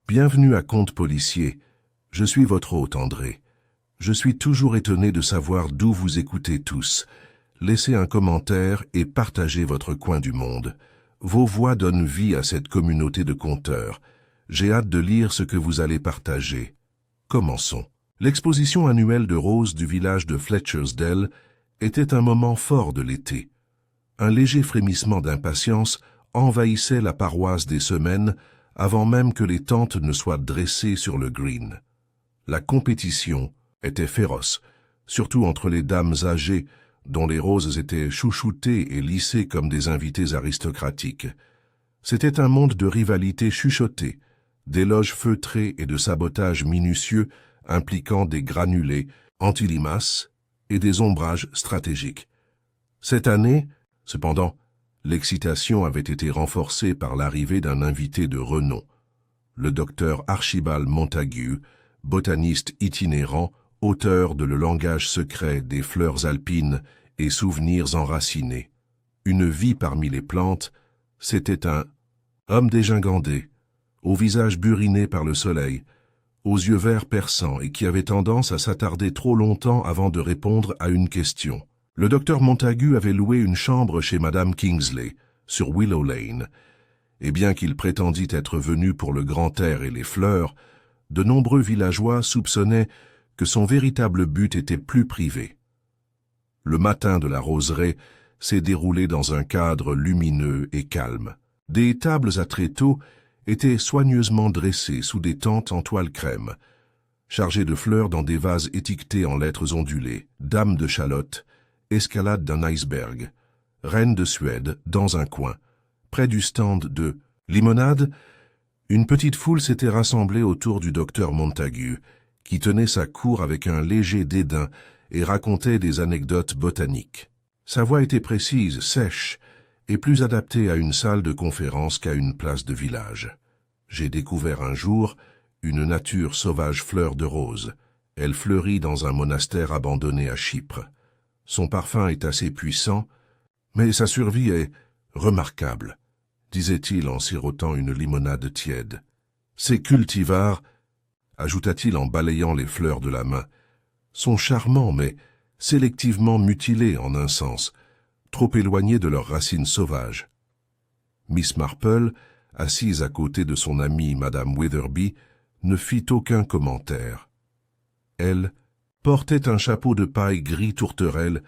Bienvenue à Conte Policier. Je suis votre hôte André. Je suis toujours étonné de savoir d'où vous écoutez tous. Laissez un commentaire et partagez votre coin du monde. Vos voix donnent vie à cette communauté de conteurs. J'ai hâte de lire ce que vous allez partager. Commençons. L'exposition annuelle de roses du village de Fletchersdale était un moment fort de l'été. Un léger frémissement d'impatience envahissait la paroisse des Semaines avant même que les tentes ne soient dressées sur le green. La compétition était féroce, surtout entre les dames âgées dont les roses étaient chouchoutées et lissées comme des invités aristocratiques. C'était un monde de rivalité chuchotée, d'éloges feutrés et de sabotage minutieux impliquant des granulés, anti-limaces et des ombrages stratégiques. Cette année, cependant, l'excitation avait été renforcée par l'arrivée d'un invité de renom, le docteur Archibald Montagu, botaniste itinérant, auteur de Le langage secret des fleurs alpines et souvenirs enracinés. Une vie parmi les plantes, c'était un homme dégingandé, au visage buriné par le soleil, aux yeux verts perçants et qui avait tendance à s'attarder trop longtemps avant de répondre à une question. Le docteur Montagu avait loué une chambre chez Madame Kingsley, sur Willow Lane, et bien qu'il prétendît être venu pour le grand air et les fleurs, de nombreux villageois soupçonnaient que son véritable but était plus privé. Le matin de la roseraie s'est déroulé dans un cadre lumineux et calme. Des tables à tréteaux étaient soigneusement dressées sous des tentes en toile crème, chargées de fleurs dans des vases étiquetés en lettres ondulées, dame de Chalotte, escalade d'un iceberg, reine de Suède dans un coin. Près du stand de limonade, une petite foule s'était rassemblée autour du docteur Montagu, qui tenait sa cour avec un léger dédain et racontait des anecdotes botaniques. Sa voix était précise, sèche, et plus adaptée à une salle de conférence qu'à une place de village. J'ai découvert un jour une nature sauvage fleur de rose. Elle fleurit dans un monastère abandonné à Chypre. Son parfum est assez puissant, mais sa survie est remarquable, disait-il en sirotant une limonade tiède. Ces cultivars, ajouta-t-il en balayant les fleurs de la main, sont charmants mais sélectivement mutilés en un sens, trop éloignés de leurs racines sauvages. Miss Marple, assise à côté de son amie Madame Witherby, ne fit aucun commentaire. Elle portait un chapeau de paille gris tourterelle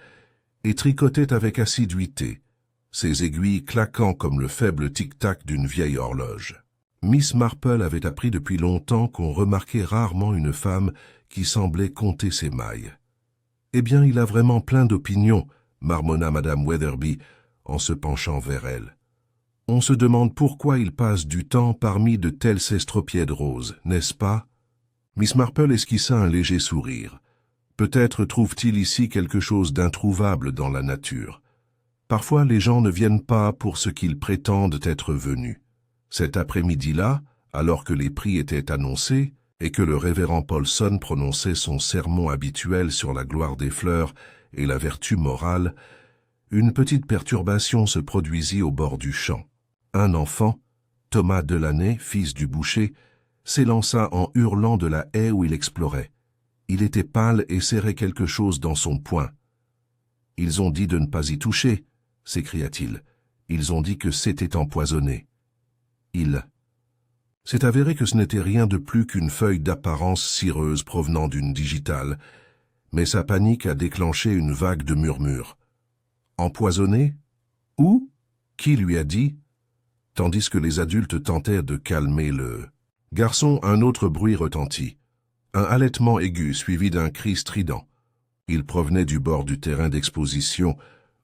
et tricotait avec assiduité, ses aiguilles claquant comme le faible tic-tac d'une vieille horloge. Miss Marple avait appris depuis longtemps qu'on remarquait rarement une femme qui semblait compter ses mailles. « Eh bien, il a vraiment plein d'opinions », marmonna Madame Witherby en se penchant vers elle. « On se demande pourquoi il passe du temps parmi de tels cestropièdes roses, n'est-ce pas ?» Miss Marple esquissa un léger sourire. Peut-être trouve-t-il ici quelque chose d'introuvable dans la nature. Parfois, les gens ne viennent pas pour ce qu'ils prétendent être venus. Cet après-midi-là, alors que les prix étaient annoncés et que le révérend Paulson prononçait son sermon habituel sur la gloire des fleurs et la vertu morale, une petite perturbation se produisit au bord du champ. Un enfant, Thomas Delaney, fils du boucher, s'élança en hurlant de la haie où il explorait. Il était pâle et serrait quelque chose dans son poing. « Ils ont dit de ne pas y toucher », s'écria-t-il. « Ils ont dit que c'était empoisonné. » C'est avéré que ce n'était rien de plus qu'une feuille d'apparence cireuse provenant d'une digitale, mais sa panique a déclenché une vague de murmures. Empoisonné? Où? Qui lui a dit? Tandis que les adultes tentèrent de calmer le garçon, un autre bruit retentit. Un halètement aigu suivi d'un cri strident. Il provenait du bord du terrain d'exposition,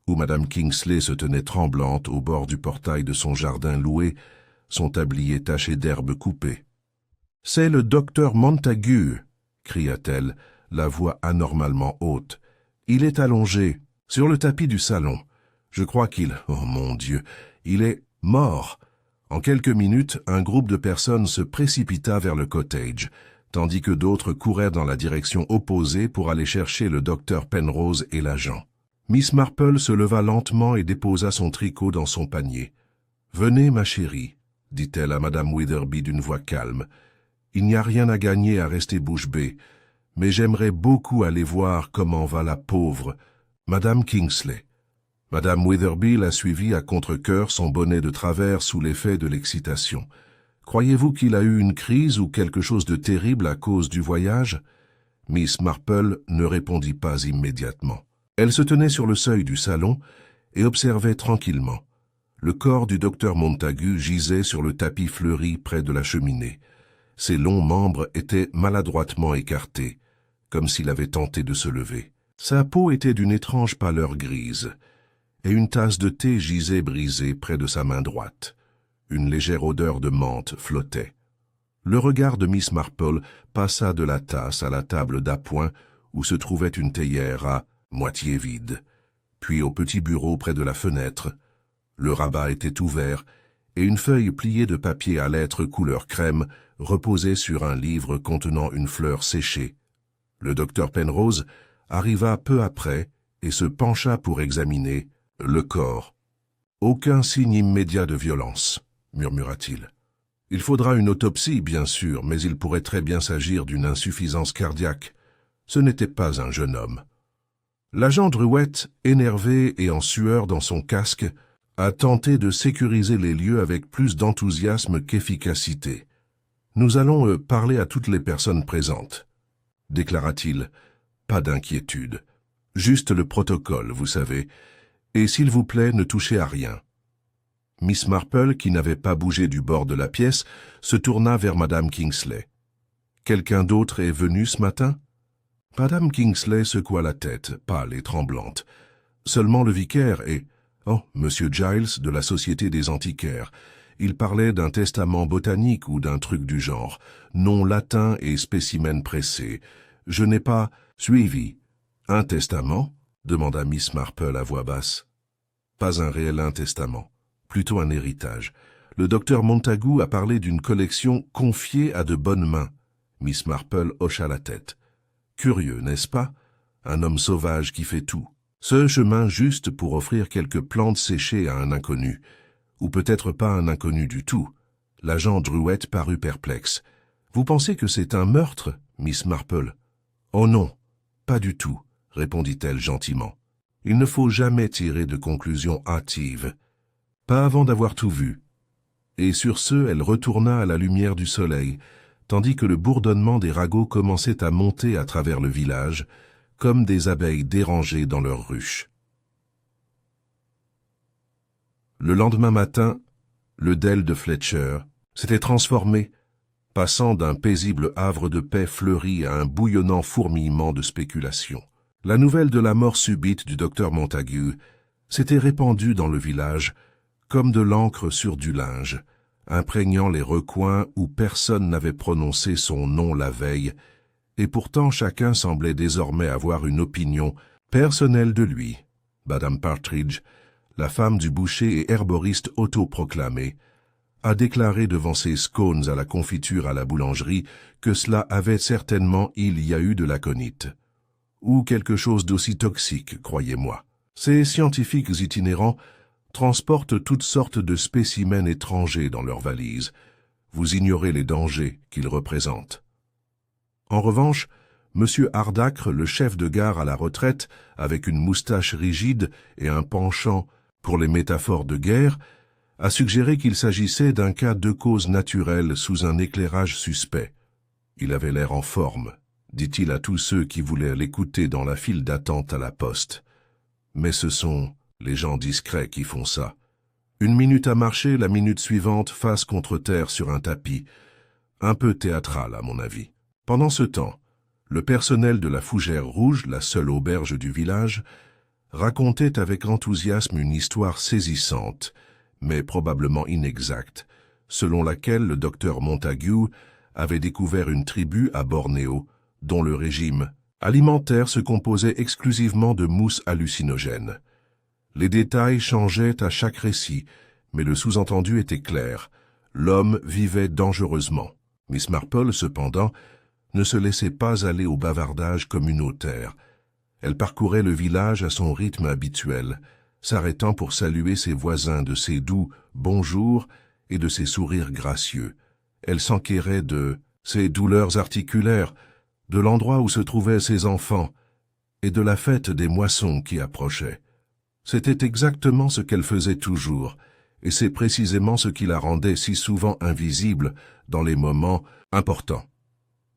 où Madame Kingsley se tenait tremblante au bord du portail de son jardin loué, son tablier taché d'herbes coupées. « C'est le docteur Montagu !» cria-t-elle, la voix anormalement haute. « Il est allongé, sur le tapis du salon. Je crois qu'il... Oh mon Dieu, il est mort !» En quelques minutes, un groupe de personnes se précipita vers le cottage, tandis que d'autres courèrent dans la direction opposée pour aller chercher le docteur Penrose et l'agent. Miss Marple se leva lentement et déposa son tricot dans son panier. « Venez, ma chérie, dit-elle à Madame Witherby d'une voix calme, Il n'y a rien à gagner à rester bouche bée, mais j'aimerais beaucoup aller voir comment va la pauvre Madame Kingsley. Madame Witherby l'a suivi à contre-cœur, son bonnet de travers sous l'effet de l'excitation. Croyez-vous qu'il a eu une crise ou quelque chose de terrible à cause du voyage? Miss Marple ne répondit pas immédiatement. Elle se tenait sur le seuil du salon et observait tranquillement. Le corps du docteur Montagu gisait sur le tapis fleuri près de la cheminée. Ses longs membres étaient maladroitement écartés, comme s'il avait tenté de se lever. Sa peau était d'une étrange pâleur grise, et une tasse de thé gisait brisée près de sa main droite. Une légère odeur de menthe flottait. Le regard de Miss Marple passa de la tasse à la table d'appoint où se trouvait une théière à moitié vide, puis au petit bureau près de la fenêtre. Le rabat était ouvert et une feuille pliée de papier à lettres couleur crème reposait sur un livre contenant une fleur séchée. Le docteur Penrose arriva peu après et se pencha pour examiner le corps. « Aucun signe immédiat de violence », murmura-t-il. « Il faudra une autopsie, bien sûr, mais il pourrait très bien s'agir d'une insuffisance cardiaque. Ce n'était pas un jeune homme. » L'agent Drouet, énervé et en sueur dans son casque, a tenté de sécuriser les lieux avec plus d'enthousiasme qu'efficacité. « Nous allons parler à toutes les personnes présentes, » déclara-t-il. « Pas d'inquiétude. Juste le protocole, vous savez. Et s'il vous plaît, ne touchez à rien. » Miss Marple, qui n'avait pas bougé du bord de la pièce, se tourna vers Madame Kingsley. « Quelqu'un d'autre est venu ce matin ?» Madame Kingsley secoua la tête, pâle et tremblante. « Seulement le vicaire et... Oh, Monsieur Giles, de la Société des Antiquaires. Il parlait d'un testament botanique ou d'un truc du genre. Nom latin et spécimen pressé. Je n'ai pas... suivi. »« Un testament ?» demanda Miss Marple à voix basse. « Pas un réel testament. Plutôt un héritage. Le docteur Montagu a parlé d'une collection confiée à de bonnes mains. » Miss Marple hocha la tête. « Curieux, n'est-ce pas? Un homme sauvage qui fait tout. Ce chemin juste pour offrir quelques plantes séchées à un inconnu. Ou peut-être pas un inconnu du tout. » L'agent Drouet parut perplexe. « Vous pensez que c'est un meurtre, Miss Marple? »« Oh non, pas du tout, » répondit-elle gentiment. « Il ne faut jamais tirer de conclusions hâtives. Pas avant d'avoir tout vu. » Et sur ce, elle retourna à la lumière du soleil, tandis que le bourdonnement des ragots commençait à monter à travers le village, comme des abeilles dérangées dans leur ruche. Le lendemain matin, le Dell de Fletcher s'était transformé, passant d'un paisible havre de paix fleuri à un bouillonnant fourmillement de spéculations. La nouvelle de la mort subite du docteur Montagu s'était répandue dans le village comme de l'encre sur du linge, imprégnant les recoins où personne n'avait prononcé son nom la veille, et pourtant chacun semblait désormais avoir une opinion personnelle de lui. Madame Partridge, la femme du boucher et herboriste autoproclamé, a déclaré devant ses scones à la confiture à la boulangerie que cela avait certainement il y a eu de l'aconite. Ou quelque chose d'aussi toxique, croyez-moi. Ces scientifiques itinérants transportent toutes sortes de spécimens étrangers dans leurs valises. Vous ignorez les dangers qu'ils représentent. En revanche, M. Hardacre, le chef de gare à la retraite, avec une moustache rigide et un penchant pour les métaphores de guerre, a suggéré qu'il s'agissait d'un cas de cause naturelle sous un éclairage suspect. Il avait l'air en forme, dit-il à tous ceux qui voulaient l'écouter dans la file d'attente à la poste. Mais ce sont les gens discrets qui font ça. Une minute à marcher, la minute suivante, face contre terre sur un tapis. Un peu théâtral, à mon avis. Pendant ce temps, le personnel de la Fougère Rouge, la seule auberge du village, racontait avec enthousiasme une histoire saisissante, mais probablement inexacte, selon laquelle le docteur Montagu avait découvert une tribu à Bornéo, dont le régime alimentaire se composait exclusivement de mousses hallucinogènes. Les détails changeaient à chaque récit, mais le sous-entendu était clair. L'homme vivait dangereusement. Miss Marple, cependant, ne se laissait pas aller au bavardage communautaire. Elle parcourait le village à son rythme habituel, s'arrêtant pour saluer ses voisins de ses doux « bonjour » et de ses sourires gracieux. Elle s'enquérait de ses douleurs articulaires, de l'endroit où se trouvaient ses enfants, et de la fête des moissons qui approchait. C'était exactement ce qu'elle faisait toujours, et c'est précisément ce qui la rendait si souvent invisible dans les moments importants.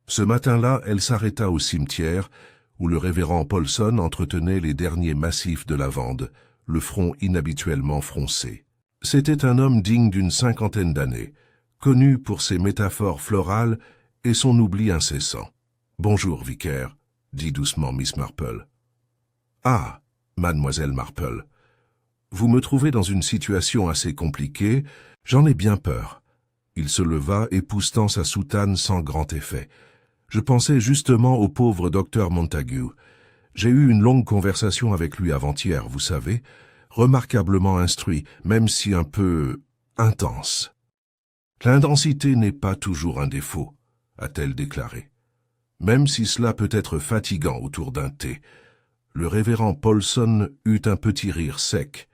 Ce matin-là, elle s'arrêta au cimetière, où le révérend Paulson entretenait les derniers massifs de lavande, le front inhabituellement froncé. C'était un homme digne d'une 50aine d'années, connu pour ses métaphores florales et son oubli incessant. « Bonjour, vicaire », dit doucement Miss Marple. « Ah, mademoiselle Marple, vous me trouvez dans une situation assez compliquée, j'en ai bien peur. » Il se leva, époussetant sa soutane sans grand effet. « Je pensais justement au pauvre docteur Montague. J'ai eu une longue conversation avec lui avant-hier, vous savez, remarquablement instruit, même si un peu intense. »« L'intensité n'est pas toujours un défaut, » a-t-elle déclaré. « Même si cela peut être fatigant autour d'un thé. » Le révérend Paulson eut un petit rire sec.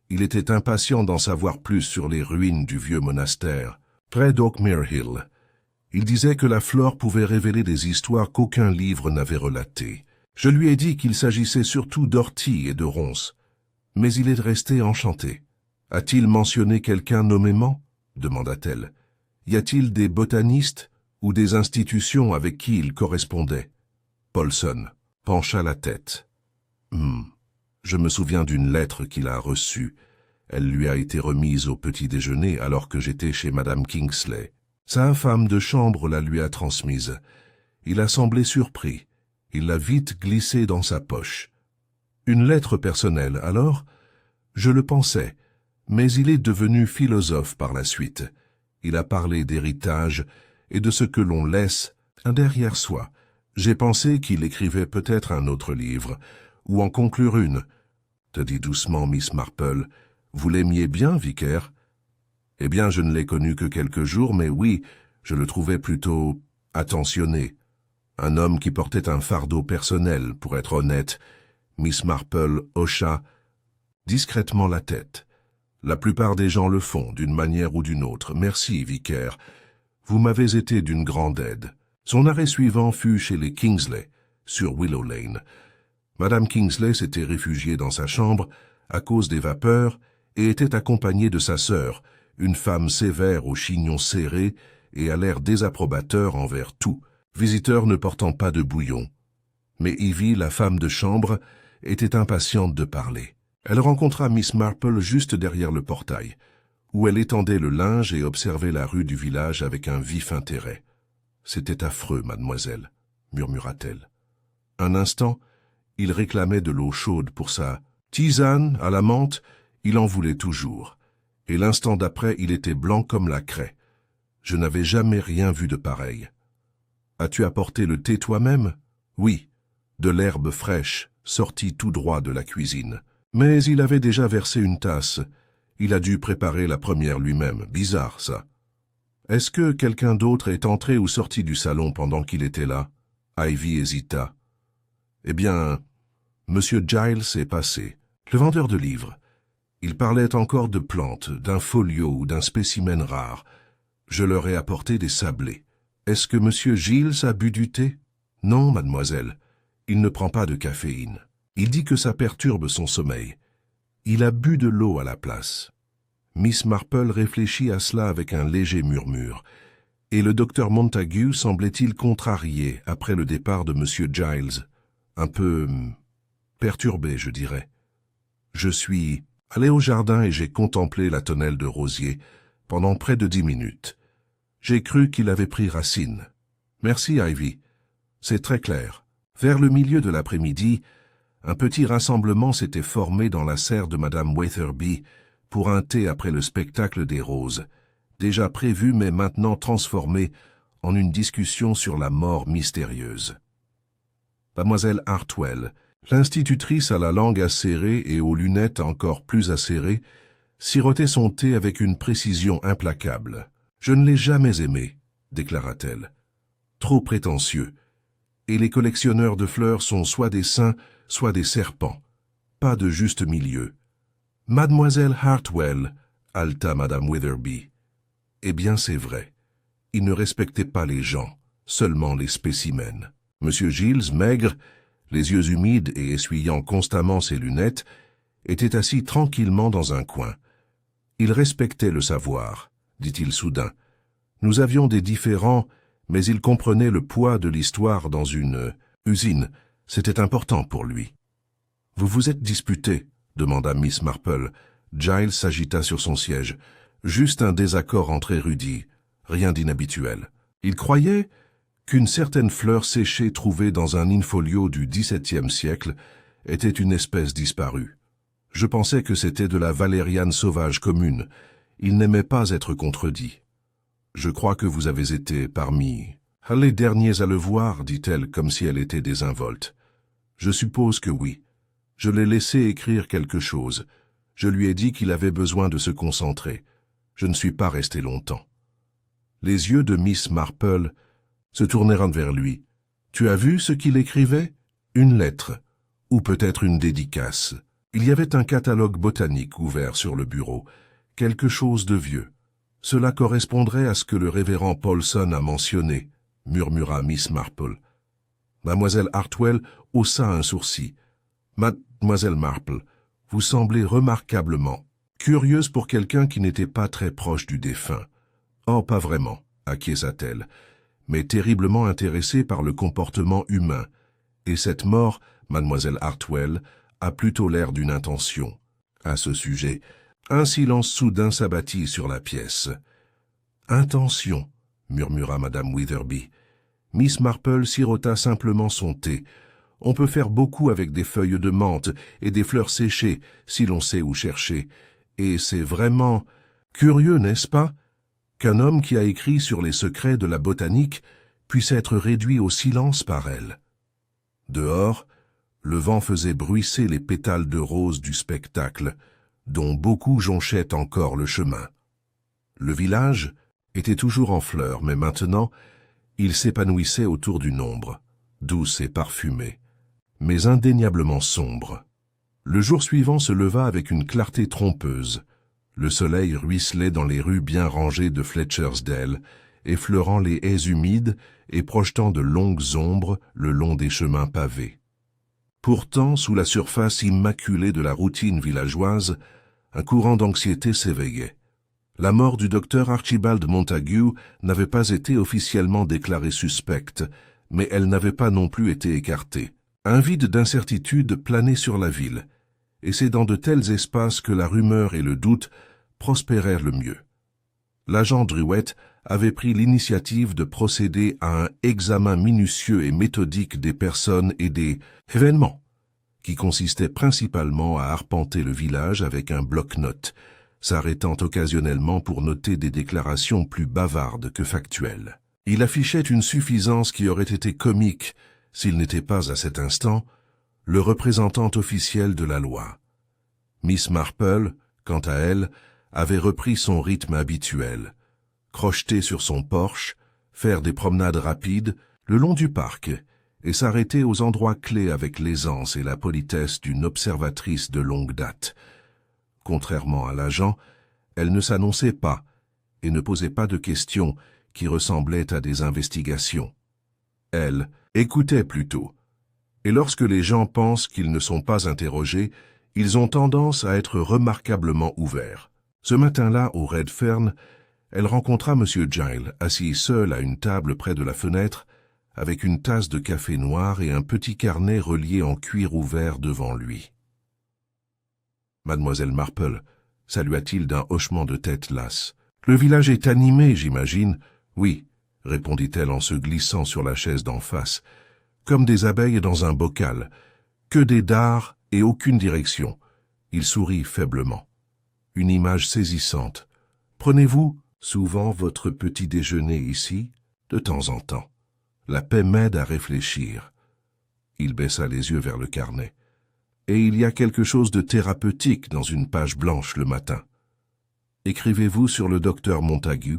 Il était impatient d'en savoir plus sur les ruines du vieux monastère, près d'Oakmere Hill. Il disait que la flore pouvait révéler des histoires qu'aucun livre n'avait relatées. Je lui ai dit qu'il s'agissait surtout d'orties et de ronces, mais il est resté enchanté. « A-t-il mentionné quelqu'un nommément ?» demanda-t-elle. « Y a-t-il des botanistes ou des institutions avec qui il correspondait ?» Paulson pencha la tête. « Je me souviens d'une lettre qu'il a reçue. Elle lui a été remise au petit déjeuner alors que j'étais chez Madame Kingsley. Sa femme de chambre la lui a transmise. Il a semblé surpris. Il l'a vite glissée dans sa poche. Une lettre personnelle, alors ? Je le pensais, mais il est devenu philosophe par la suite. Il a parlé d'héritage et de ce que l'on laisse derrière soi. J'ai pensé qu'il écrivait peut-être un autre livre, ou en conclure une. » te dit doucement Miss Marple. « Vous l'aimiez bien, vicaire ?»« Eh bien, je ne l'ai connu que quelques jours, mais oui, je le trouvais plutôt attentionné. Un homme qui portait un fardeau personnel, pour être honnête. » Miss Marple hocha discrètement la tête. « La plupart des gens le font, d'une manière ou d'une autre. Merci, vicaire. Vous m'avez été d'une grande aide. » Son arrêt suivant fut chez les Kingsley, sur Willow Lane. Madame Kingsley s'était réfugiée dans sa chambre à cause des vapeurs et était accompagnée de sa sœur, une femme sévère aux chignons serrés et à l'air désapprobateur envers tout, visiteur ne portant pas de bouillon. Mais Ivy, la femme de chambre, était impatiente de parler. Elle rencontra Miss Marple juste derrière le portail, où elle étendait le linge et observait la rue du village avec un vif intérêt. « C'était affreux, mademoiselle, » murmura-t-elle. Un instant, il réclamait de l'eau chaude pour sa tisane à la menthe, il en voulait toujours. Et l'instant d'après, il était blanc comme la craie. Je n'avais jamais rien vu de pareil. « As-tu apporté le thé toi-même ?»« Oui, de l'herbe fraîche, sortie tout droit de la cuisine. Mais il avait déjà versé une tasse. Il a dû préparer la première lui-même. Bizarre, ça. » « Est-ce que quelqu'un d'autre est entré ou sorti du salon pendant qu'il était là ?» Ivy hésita. « Eh bien, Monsieur Giles est passé, le vendeur de livres. Il parlait encore de plantes, d'un folio ou d'un spécimen rare. Je leur ai apporté des sablés. Est-ce que Monsieur Giles a bu du thé ? Non, mademoiselle. Il ne prend pas de caféine. Il dit que ça perturbe son sommeil. Il a bu de l'eau à la place. » Miss Marple réfléchit à cela avec un léger murmure, et le docteur Montague semblait-il contrarié après le départ de Monsieur Giles, un peu perturbé, je dirais. Je suis allé au jardin et j'ai contemplé la tonnelle de rosiers pendant près de 10 minutes. J'ai cru qu'il avait pris racine. Merci, Ivy. C'est très clair. Vers le milieu de l'après-midi, un petit rassemblement s'était formé dans la serre de Madame Wetherby pour un thé après le spectacle des roses, déjà prévu mais maintenant transformé en une discussion sur la mort mystérieuse. Mademoiselle Hartwell, l'institutrice à la langue acérée et aux lunettes encore plus acérées, sirotait son thé avec une précision implacable. « Je ne l'ai jamais aimé, » déclara-t-elle. « Trop prétentieux. Et les collectionneurs de fleurs sont soit des saints, soit des serpents. Pas de juste milieu. » « Mademoiselle Hartwell, haleta Madame Wetherby. Eh bien, c'est vrai. il ne respectait pas les gens, seulement les spécimens. Monsieur Giles, maigre, les yeux humides et essuyant constamment ses lunettes, était assis tranquillement dans un coin. Il respectait le savoir, dit-il soudain. Nous avions des différends, mais il comprenait le poids de l'histoire dans une usine. C'était important pour lui. « Vous vous êtes disputé ?» demanda Miss Marple. Giles s'agita sur son siège. Juste un désaccord entre érudits, rien d'inhabituel. Il croyait qu'une certaine fleur séchée trouvée dans un in-folio du XVIIe siècle était une espèce disparue. Je pensais que c'était de la valériane sauvage commune. Il n'aimait pas être contredit. Je crois que vous avez été parmi les derniers à le voir, dit-elle comme si elle était désinvolte. Je suppose que oui. Je l'ai laissé écrire quelque chose. Je lui ai dit qu'il avait besoin de se concentrer. Je ne suis pas resté longtemps. Les yeux de Miss Marple se tournèrent vers lui. Tu as vu ce qu'il écrivait? Une lettre, ou peut-être une dédicace. Il y avait un catalogue botanique ouvert sur le bureau, quelque chose de vieux. Cela correspondrait à ce que le révérend Paulson a mentionné, murmura Miss Marple. Mademoiselle Hartwell haussa un sourcil. Mademoiselle Marple, vous semblez remarquablement curieuse pour quelqu'un qui n'était pas très proche du défunt. Oh, pas vraiment, acquiesça-t-elle, mais terriblement intéressée par le comportement humain. Et cette mort, mademoiselle Hartwell, a plutôt l'air d'une intention. À ce sujet, un silence soudain s'abattit sur la pièce. « Intention » murmura madame Witherby. Miss Marple sirota simplement son thé. On peut faire beaucoup avec des feuilles de menthe et des fleurs séchées, si l'on sait où chercher. Et c'est vraiment curieux, n'est-ce pas, qu'un homme qui a écrit sur les secrets de la botanique puisse être réduit au silence par elle. Dehors, le vent faisait bruisser les pétales de rose du spectacle, dont beaucoup jonchaient encore le chemin. Le village était toujours en fleurs, mais maintenant, il s'épanouissait autour d'une ombre, douce et parfumée, mais indéniablement sombre. Le jour suivant se leva avec une clarté trompeuse. Le soleil ruisselait dans les rues bien rangées de Fletchersdale, effleurant les haies humides et projetant de longues ombres le long des chemins pavés. Pourtant, sous la surface immaculée de la routine villageoise, un courant d'anxiété s'éveillait. La mort du docteur Archibald Montague n'avait pas été officiellement déclarée suspecte, mais elle n'avait pas non plus été écartée. Un vide d'incertitude planait sur la ville, et c'est dans de tels espaces que la rumeur et le doute prospérèrent le mieux. L'agent Druett avait pris l'initiative de procéder à un examen minutieux et méthodique des personnes et des événements, qui consistait principalement à arpenter le village avec un bloc-notes, s'arrêtant occasionnellement pour noter des déclarations plus bavardes que factuelles. Il affichait une suffisance qui aurait été comique s'il n'était pas à cet instant le représentant officiel de la loi. Miss Marple, quant à elle, avait repris son rythme habituel, crocheter sur son porche, faire des promenades rapides le long du parc et s'arrêter aux endroits clés avec l'aisance et la politesse d'une observatrice de longue date. Contrairement à l'agent, elle ne s'annonçait pas et ne posait pas de questions qui ressemblaient à des investigations. Elle écoutait plutôt. Et lorsque les gens pensent qu'ils ne sont pas interrogés, ils ont tendance à être remarquablement ouverts. Ce matin-là, au Redfern, elle rencontra M. Giles, assis seul à une table près de la fenêtre, avec une tasse de café noir et un petit carnet relié en cuir ouvert devant lui. « Mademoiselle Marple », salua-t-il d'un hochement de tête lasse. « Le village est animé, j'imagine. »« Oui, » répondit-elle en se glissant sur la chaise d'en face, « comme des abeilles dans un bocal. Que des dards et aucune direction. » Il sourit faiblement. Une image saisissante. « Prenez-vous souvent votre petit déjeuner ici, de temps en temps. La paix m'aide à réfléchir. » Il baissa les yeux vers le carnet. « Et il y a quelque chose de thérapeutique dans une page blanche le matin. Écrivez-vous sur le docteur Montague ?»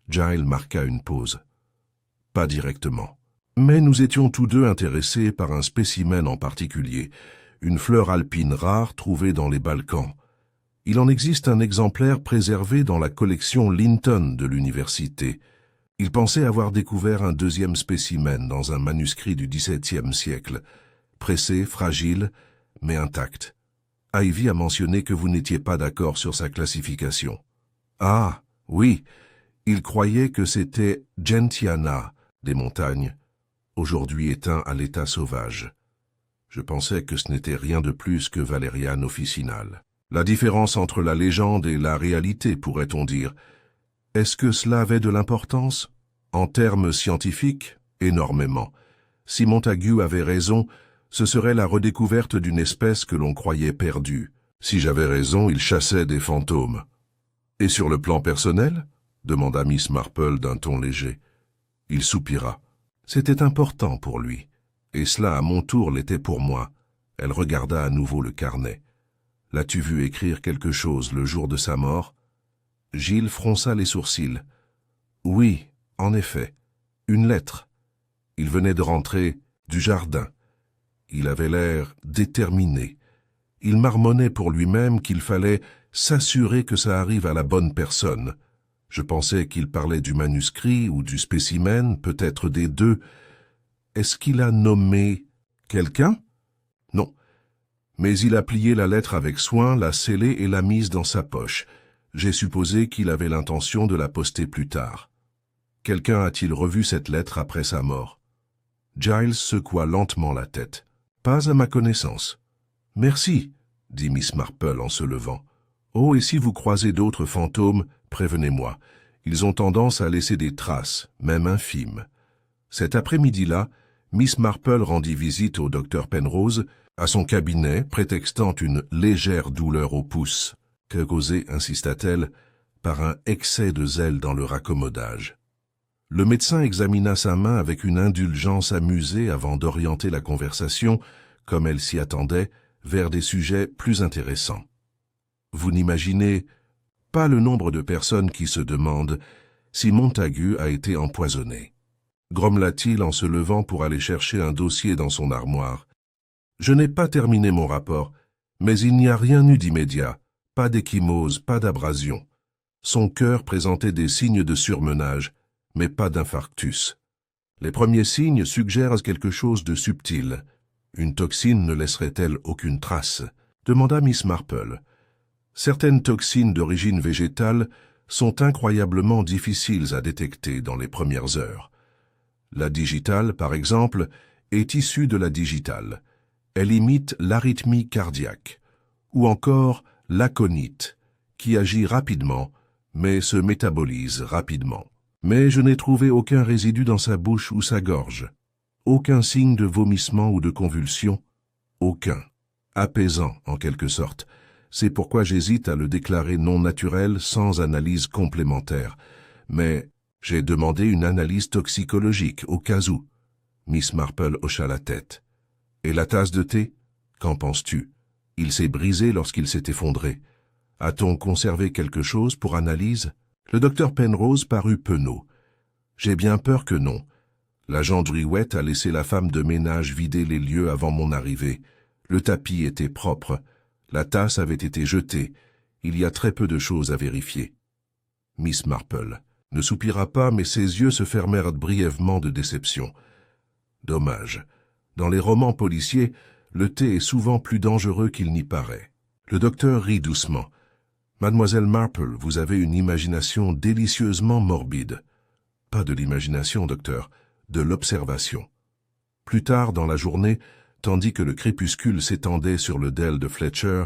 Giles marqua une pause. « Pas directement. Mais nous étions tous deux intéressés par un spécimen en particulier, une fleur alpine rare trouvée dans les Balkans. Il en existe un exemplaire préservé dans la collection Linton de l'université. Il pensait avoir découvert un deuxième spécimen dans un manuscrit du XVIIe siècle, pressé, fragile, mais intact. Ivy a mentionné que vous n'étiez pas d'accord sur sa classification. Ah, oui, il croyait que c'était Gentiana des montagnes, aujourd'hui éteint à l'état sauvage. Je pensais que ce n'était rien de plus que Valerian officinal. La différence entre la légende et la réalité, pourrait-on dire. Est-ce que cela avait de l'importance? En termes scientifiques, énormément. Si Montagu avait raison, ce serait la redécouverte d'une espèce que l'on croyait perdue. Si j'avais raison, il chassait des fantômes. Et sur le plan personnel? Demanda Miss Marple d'un ton léger. Il soupira. C'était important pour lui. Et cela, à mon tour, l'était pour moi. Elle regarda à nouveau le carnet. L'as-tu vu écrire quelque chose le jour de sa mort? Gilles fronça les sourcils. Oui, en effet. Une lettre. Il venait de rentrer du jardin. Il avait l'air déterminé. Il marmonnait pour lui-même qu'il fallait s'assurer que ça arrive à la bonne personne. Je pensais qu'il parlait du manuscrit ou du spécimen, peut-être des deux. Est-ce qu'il a nommé quelqu'un? Non. Mais il a plié la lettre avec soin, l'a scellée et l'a mise dans sa poche. J'ai supposé qu'il avait l'intention de la poster plus tard. Quelqu'un a-t-il revu cette lettre après sa mort? Giles secoua lentement la tête. Pas à ma connaissance. Merci, dit Miss Marple en se levant. Oh, et si vous croisez d'autres fantômes, prévenez-moi. Ils ont tendance à laisser des traces, même infimes. Cet après-midi-là, Miss Marple rendit visite au docteur Penrose, à son cabinet, prétextant une légère douleur au pouce, que causait, insista-t-elle, par un excès de zèle dans le raccommodage. Le médecin examina sa main avec une indulgence amusée avant d'orienter la conversation, comme elle s'y attendait, vers des sujets plus intéressants. Vous n'imaginez pas le nombre de personnes qui se demandent si Montagu a été empoisonné. Grommela-t-il en se levant pour aller chercher un dossier dans son armoire. Je n'ai pas terminé mon rapport, mais il n'y a rien eu d'immédiat, pas d'échymose, pas d'abrasion. Son cœur présentait des signes de surmenage, mais pas d'infarctus. Les premiers signes suggèrent quelque chose de subtil. Une toxine ne laisserait-elle aucune trace? Demanda Miss Marple. Certaines toxines d'origine végétale sont incroyablement difficiles à détecter dans les premières heures. La digitale, par exemple, est issue de la digitale. Elle imite l'arythmie cardiaque, ou encore l'aconite, qui agit rapidement, mais se métabolise rapidement. Mais je n'ai trouvé aucun résidu dans sa bouche ou sa gorge. Aucun signe de vomissement ou de convulsion. Aucun. Apaisant, en quelque sorte. C'est pourquoi j'hésite à le déclarer non naturel sans analyse complémentaire. Mais j'ai demandé une analyse toxicologique, au cas où. Miss Marple hocha la tête. Et la tasse de thé? Qu'en penses-tu? Il s'est brisé lorsqu'il s'est effondré. A-t-on conservé quelque chose pour analyse? Le docteur Penrose parut penaud. J'ai bien peur que non. L'agent Driwet a laissé la femme de ménage vider les lieux avant mon arrivée. Le tapis était propre. La tasse avait été jetée. Il y a très peu de choses à vérifier. Miss Marple ne soupira pas, mais ses yeux se fermèrent brièvement de déception. Dommage. Dans les romans policiers, le thé est souvent plus dangereux qu'il n'y paraît. Le docteur rit doucement. Mademoiselle Marple, vous avez une imagination délicieusement morbide. Pas de l'imagination, docteur, de l'observation. Plus tard dans la journée, tandis que le crépuscule s'étendait sur le dell de Fletcher,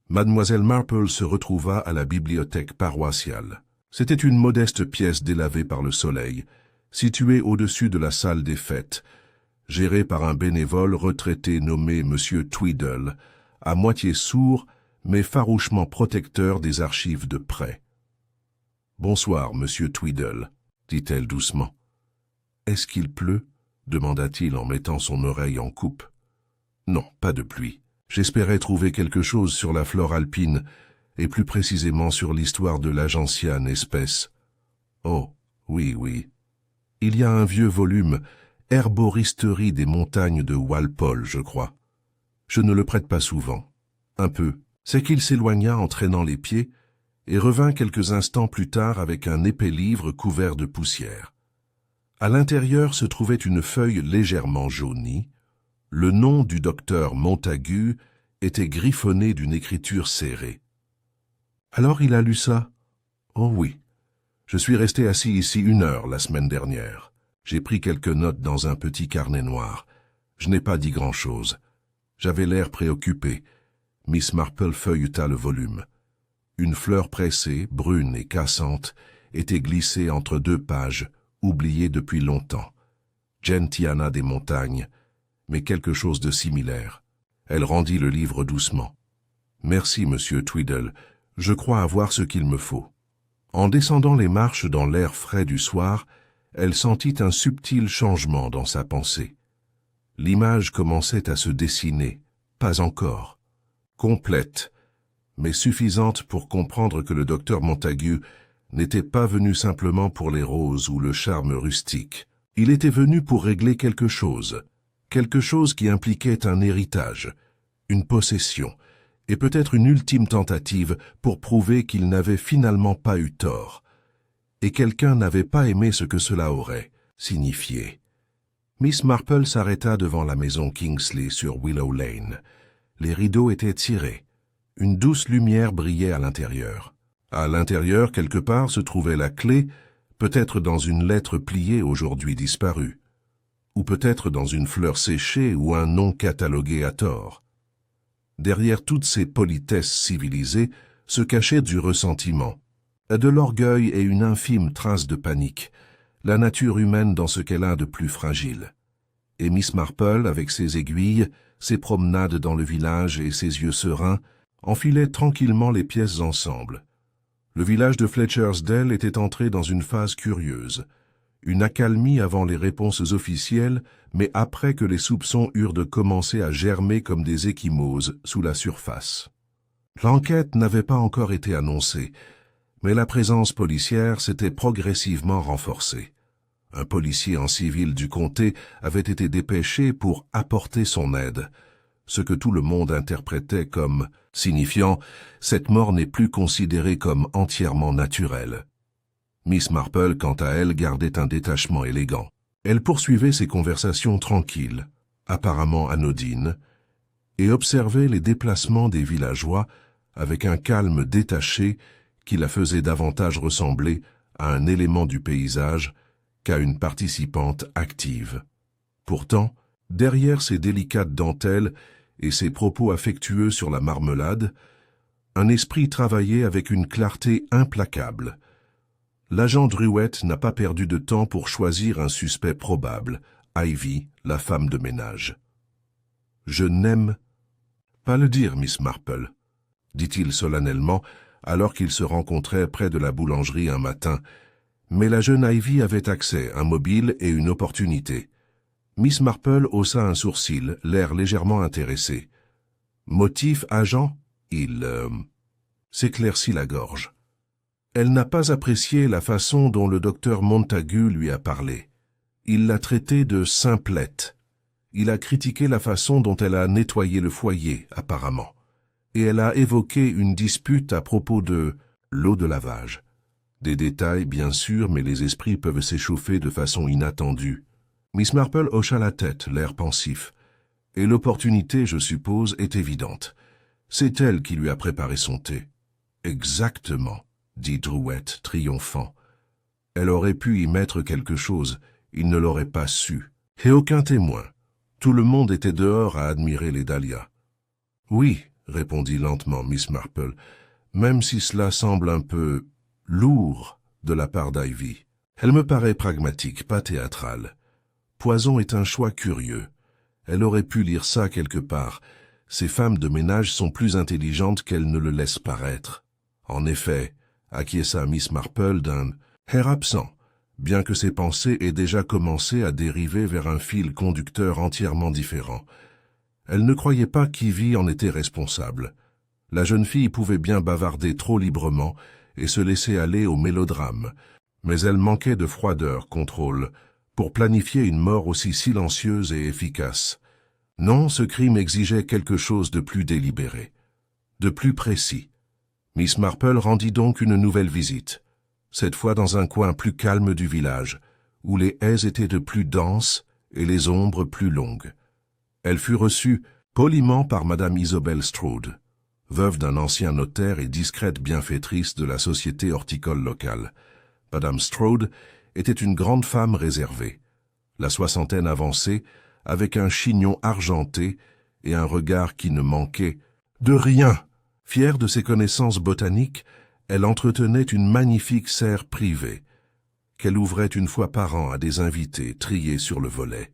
Mademoiselle Marple se retrouva à la bibliothèque paroissiale. C'était une modeste pièce délavée par le soleil, située au-dessus de la salle des fêtes, gérée par un bénévole retraité nommé M. Tweedle, à moitié sourd, mais farouchement protecteur des archives de près. « Bonsoir, Monsieur Tweedle, » dit-elle doucement. « Est-ce qu'il pleut ?» demanda-t-il en mettant son oreille en coupe. « Non, pas de pluie. J'espérais trouver quelque chose sur la flore alpine, et plus précisément sur l'histoire de l'agentiane espèce. Oh, oui, oui. Il y a un vieux volume, Herboristerie des montagnes de Walpole, je crois. Je ne le prête pas souvent. Un peu. C'est qu'il s'éloigna en traînant les pieds et revint quelques instants plus tard avec un épais livre couvert de poussière. À l'intérieur se trouvait une feuille légèrement jaunie. Le nom du docteur Montagu était griffonné d'une écriture serrée. Alors il a lu ça? Oh oui. Je suis resté assis ici 1 heure la semaine dernière. J'ai pris quelques notes dans un petit carnet noir. Je n'ai pas dit grand-chose. J'avais l'air préoccupé. Miss Marple feuilleta le volume. Une fleur pressée, brune et cassante, était glissée entre 2 pages, oubliées depuis longtemps. Gentiana des montagnes, mais quelque chose de similaire. Elle rendit le livre doucement. « Merci, monsieur Tweedle, je crois avoir ce qu'il me faut. » En descendant les marches dans l'air frais du soir, elle sentit un subtil changement dans sa pensée. L'image commençait à se dessiner, pas encore. Complète, mais suffisante pour comprendre que le docteur Montagu n'était pas venu simplement pour les roses ou le charme rustique. Il était venu pour régler quelque chose qui impliquait un héritage, une possession, et peut-être une ultime tentative pour prouver qu'il n'avait finalement pas eu tort, et quelqu'un n'avait pas aimé ce que cela aurait signifié. Miss Marple s'arrêta devant la maison Kingsley sur Willow Lane. Les rideaux étaient tirés. Une douce lumière brillait à l'intérieur. À l'intérieur, quelque part, se trouvait la clé, peut-être dans une lettre pliée aujourd'hui disparue, ou peut-être dans une fleur séchée ou un nom catalogué à tort. Derrière toutes ces politesses civilisées se cachait du ressentiment, de l'orgueil et une infime trace de panique, la nature humaine dans ce qu'elle a de plus fragile. Et Miss Marple, avec ses aiguilles, ses promenades dans le village et ses yeux sereins, enfilait tranquillement les pièces ensemble. Le village de Fletchersdale était entré dans une phase curieuse, une accalmie avant les réponses officielles, mais après que les soupçons eurent de commencer à germer comme des ecchymoses sous la surface. L'enquête n'avait pas encore été annoncée, mais la présence policière s'était progressivement renforcée. Un policier en civil du comté avait été dépêché pour apporter son aide, ce que tout le monde interprétait comme signifiant « cette mort n'est plus considérée comme entièrement naturelle ». Miss Marple, quant à elle, gardait un détachement élégant. Elle poursuivait ses conversations tranquilles, apparemment anodines, et observait les déplacements des villageois avec un calme détaché qui la faisait davantage ressembler à un élément du paysage qu'à une participante active. Pourtant, derrière ces délicates dentelles et ses propos affectueux sur la marmelade, un esprit travaillait avec une clarté implacable. L'agent Druette n'a pas perdu de temps pour choisir un suspect probable, Ivy, la femme de ménage. « Je n'aime pas le dire, Miss Marple, » dit-il solennellement, alors qu'ils se rencontraient près de la boulangerie un matin, mais la jeune Ivy avait accès, un mobile et une opportunité. Miss Marple haussa un sourcil, l'air légèrement intéressé. Motif, agent? Il s'éclaircit la gorge. Elle n'a pas apprécié la façon dont le docteur Montagu lui a parlé. Il l'a traitée de simplette. Il a critiqué la façon dont elle a nettoyé le foyer, apparemment. Et elle a évoqué une dispute à propos de l'eau de lavage. Des détails, bien sûr, mais les esprits peuvent s'échauffer de façon inattendue. Miss Marple hocha la tête, l'air pensif. Et l'opportunité, je suppose, est évidente. C'est elle qui lui a préparé son thé. Exactement, dit Drouet, triomphant. Elle aurait pu y mettre quelque chose, il ne l'aurait pas su. Et aucun témoin. Tout le monde était dehors à admirer les dahlias. Oui, répondit lentement Miss Marple, même si cela semble un peu lourd de la part d'Ivy. Elle me paraît pragmatique, pas théâtrale. Poison est un choix curieux. Elle aurait pu lire ça quelque part. Ces femmes de ménage sont plus intelligentes qu'elles ne le laissent paraître. En effet, acquiesça Miss Marple d'un air absent, bien que ses pensées aient déjà commencé à dériver vers un fil conducteur entièrement différent. Elle ne croyait pas qu'Ivy en était responsable. La jeune fille pouvait bien bavarder trop librement et se laisser aller au mélodrame, mais elle manquait de froideur, contrôle, pour planifier une mort aussi silencieuse et efficace. Non, ce crime exigeait quelque chose de plus délibéré, de plus précis. Miss Marple rendit donc une nouvelle visite, cette fois dans un coin plus calme du village, où les haies étaient de plus denses et les ombres plus longues. Elle fut reçue poliment par Madame Isobel Strode, veuve d'un ancien notaire et discrète bienfaitrice de la société horticole locale. Madame Strode était une grande femme réservée, la soixantaine avancée, avec un chignon argenté et un regard qui ne manquait de rien. Fière de ses connaissances botaniques, elle entretenait une magnifique serre privée, qu'elle ouvrait une fois par an à des invités triés sur le volet.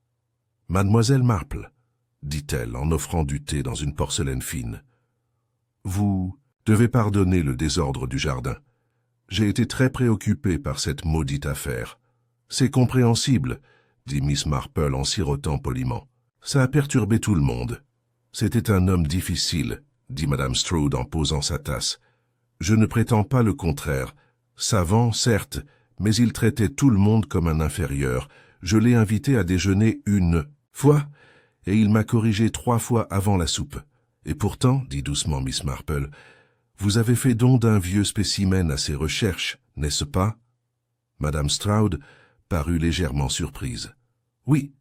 « Mademoiselle Marple, » dit-elle en offrant du thé dans une porcelaine fine. « Vous devez pardonner le désordre du jardin. J'ai été très préoccupée par cette maudite affaire. »« C'est compréhensible, » dit Miss Marple en sirotant poliment. « Ça a perturbé tout le monde. »« C'était un homme difficile, » dit Madame Strode en posant sa tasse. « Je ne prétends pas le contraire. Savant, certes, mais il traitait tout le monde comme un inférieur. Je l'ai invité à déjeuner une fois, et il m'a corrigé 3 fois avant la soupe. Et pourtant, dit doucement Miss Marple, vous avez fait don d'un vieux spécimen à ses recherches, n'est-ce pas? Madame Strode parut légèrement surprise. Oui,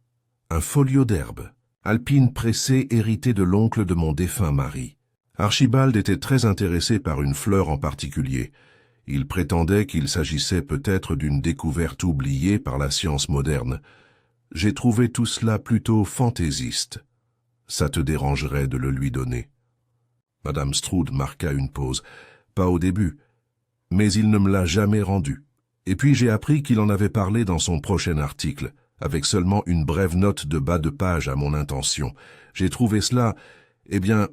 un folio d'herbe, alpine pressée hérité de l'oncle de mon défunt mari. Archibald était très intéressé par une fleur en particulier. Il prétendait qu'il s'agissait peut-être d'une découverte oubliée par la science moderne. J'ai trouvé tout cela plutôt fantaisiste. Ça te dérangerait de le lui donner? Madame Strode marqua une pause. Pas au début, mais il ne me l'a jamais rendu. Et puis j'ai appris qu'il en avait parlé dans son prochain article, avec seulement une brève note de bas de page à mon intention. J'ai trouvé cela, eh bien,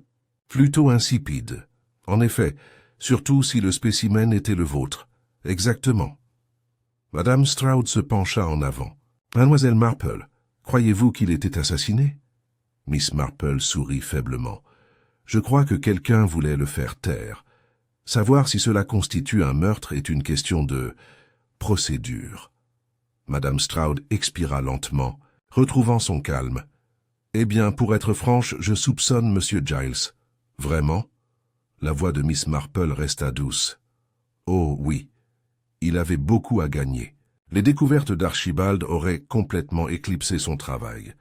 plutôt insipide. En effet, surtout si le spécimen était le vôtre. Exactement. Madame Strode se pencha en avant. Mademoiselle Marple, croyez-vous qu'il était assassiné? Miss Marple sourit faiblement. Je crois que quelqu'un voulait le faire taire. Savoir si cela constitue un meurtre est une question de procédure. Madame Strode expira lentement, retrouvant son calme. Eh bien, pour être franche, je soupçonne Monsieur Giles. Vraiment? La voix de Miss Marple resta douce. Oh oui, il avait beaucoup à gagner. Les découvertes d'Archibald auraient complètement éclipsé son travail.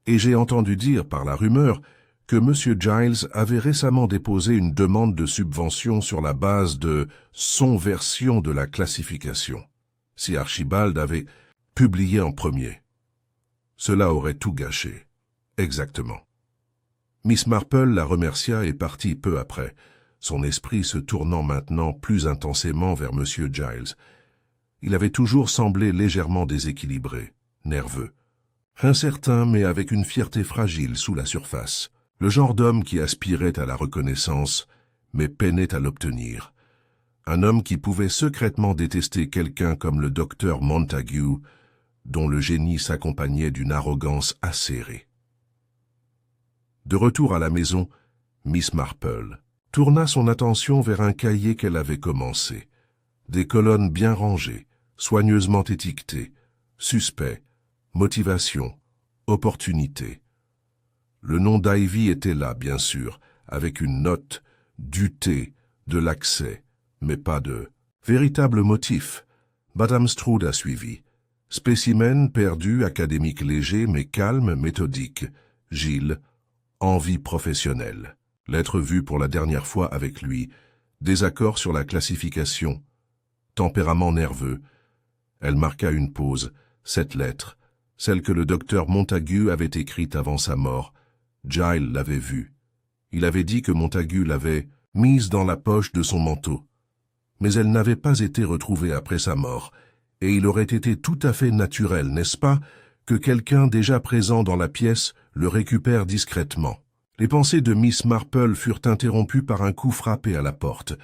Et j'ai entendu dire par la rumeur que M. Giles avait récemment déposé une demande de subvention sur la base de son version de la classification. Si Archibald avait publié en premier, cela aurait tout gâché. Exactement. Miss Marple la remercia et partit peu après, son esprit se tournant maintenant plus intensément vers M. Giles. Il avait toujours semblé légèrement déséquilibré, nerveux, incertain mais avec une fierté fragile sous la surface. Le genre d'homme qui aspirait à la reconnaissance, mais peinait à l'obtenir. Un homme qui pouvait secrètement détester quelqu'un comme le docteur Montague, dont le génie s'accompagnait d'une arrogance acérée. De retour à la maison, Miss Marple tourna son attention vers un cahier qu'elle avait commencé. Des colonnes bien rangées, soigneusement étiquetées, suspect, motivation, opportunité. Le nom d'Ivy était là, bien sûr, avec une note, du thé, de l'accès, mais pas de véritable motif. Madame Strode a suivi. Spécimen perdu, académique léger, mais calme, méthodique. Gilles, envie professionnelle. Lettre vue pour la dernière fois avec lui. Désaccord sur la classification. Tempérament nerveux. Elle marqua une pause. Cette lettre, celle que le docteur Montague avait écrite avant sa mort. Giles l'avait vue. Il avait dit que Montague l'avait mise dans la poche de son manteau. Mais elle n'avait pas été retrouvée après sa mort, et il aurait été tout à fait naturel, n'est-ce pas, que quelqu'un déjà présent dans la pièce le récupère discrètement. Les pensées de Miss Marple furent interrompues par un coup frappé à la porte.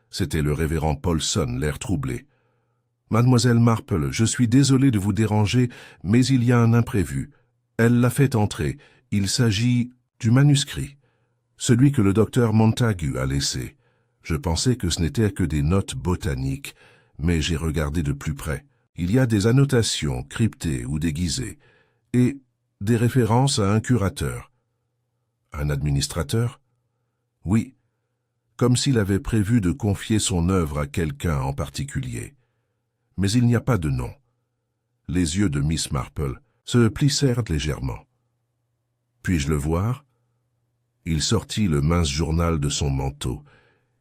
C'était le révérend Paulson, l'air troublé. « Mademoiselle Marple, je suis désolé de vous déranger, mais il y a un imprévu. » Elle l'a fait entrer. Il s'agit du manuscrit, celui que le docteur Montague a laissé. Je pensais que ce n'était que des notes botaniques, mais j'ai regardé de plus près. Il y a des annotations cryptées ou déguisées, et des références à un curateur. Un administrateur? Oui, comme s'il avait prévu de confier son œuvre à quelqu'un en particulier. Mais il n'y a pas de nom. Les yeux de Miss Marple se plissèrent légèrement. « Puis-je le voir ?» Il sortit le mince journal de son manteau.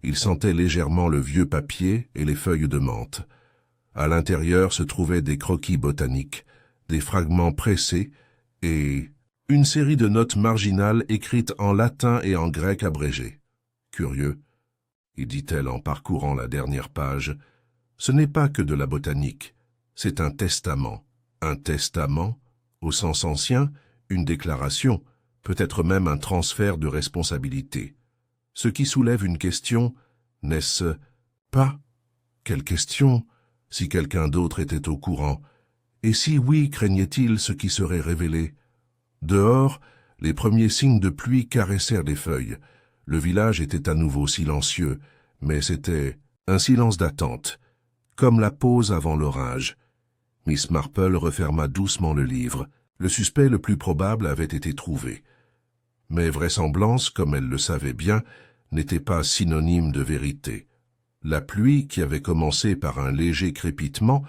Il sentait légèrement le vieux papier et les feuilles de menthe. À l'intérieur se trouvaient des croquis botaniques, des fragments pressés et une série de notes marginales écrites en latin et en grec abrégé. « Curieux, » dit-elle en parcourant la dernière page, « ce n'est pas que de la botanique, c'est un testament. Un testament, au sens ancien, une déclaration, peut-être même un transfert de responsabilité. Ce qui soulève une question, n'est-ce pas? Quelle question, si quelqu'un d'autre était au courant? Et si oui, craignait-il ce qui serait révélé? Dehors, les premiers signes de pluie caressèrent les feuilles. Le village était à nouveau silencieux, mais c'était un silence d'attente, comme la pause avant l'orage. Miss Marple referma doucement le livre. Le suspect le plus probable avait été trouvé. Mais vraisemblance, comme elle le savait bien, n'était pas synonyme de vérité. La pluie, qui avait commencé par un léger crépitement,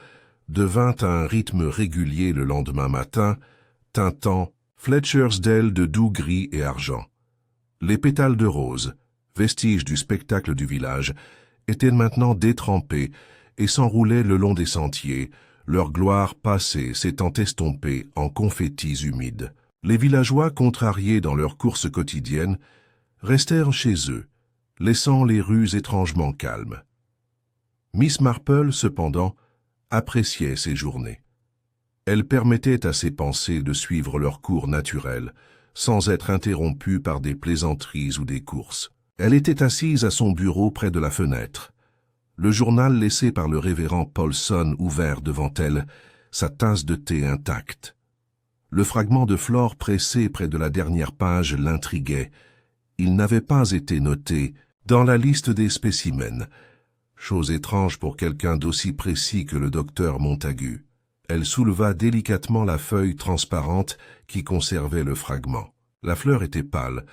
devint à un rythme régulier le lendemain matin, teintant Fletchersdale de doux gris et argent. Les pétales de rose, vestiges du spectacle du village, étaient maintenant détrempés et s'enroulaient le long des sentiers, leur gloire passée s'étant estompée en confettis humides. Les villageois, contrariés dans leur course quotidienne, restèrent chez eux, laissant les rues étrangement calmes. Miss Marple, cependant, appréciait ces journées. Elles permettaient à ses pensées de suivre leur cours naturel, sans être interrompues par des plaisanteries ou des courses. Elle était assise à son bureau près de la fenêtre. Le journal laissé par le révérend Paulson ouvert devant elle, sa tasse de thé intacte. Le fragment de flore pressé près de la dernière page l'intriguait. Il n'avait pas été noté dans la liste des spécimens, chose étrange pour quelqu'un d'aussi précis que le docteur Montagu. Elle souleva délicatement la feuille transparente qui conservait le fragment. La fleur était pâle,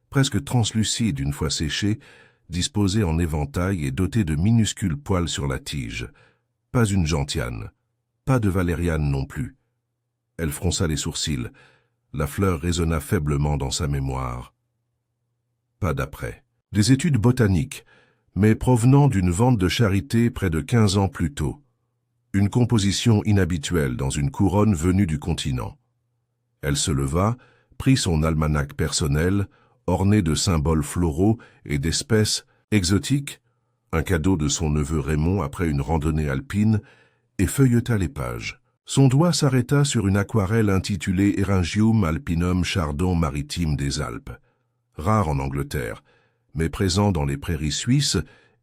presque translucide une fois séchée, disposée en éventail et dotée de minuscules poils sur la tige. Pas une gentiane, pas de valériane non plus. Elle fronça les sourcils. La fleur résonna faiblement dans sa mémoire. Pas d'après. Des études botaniques, mais provenant d'une vente de charité près de 15 ans plus tôt. Une composition inhabituelle dans une couronne venue du continent. Elle se leva, prit son almanach personnel, orné de symboles floraux et d'espèces exotiques, un cadeau de son neveu Raymond après une randonnée alpine, et feuilleta les pages. Son doigt s'arrêta sur une aquarelle intitulée Eryngium alpinum chardon maritime des Alpes, rare en Angleterre, mais présent dans les prairies suisses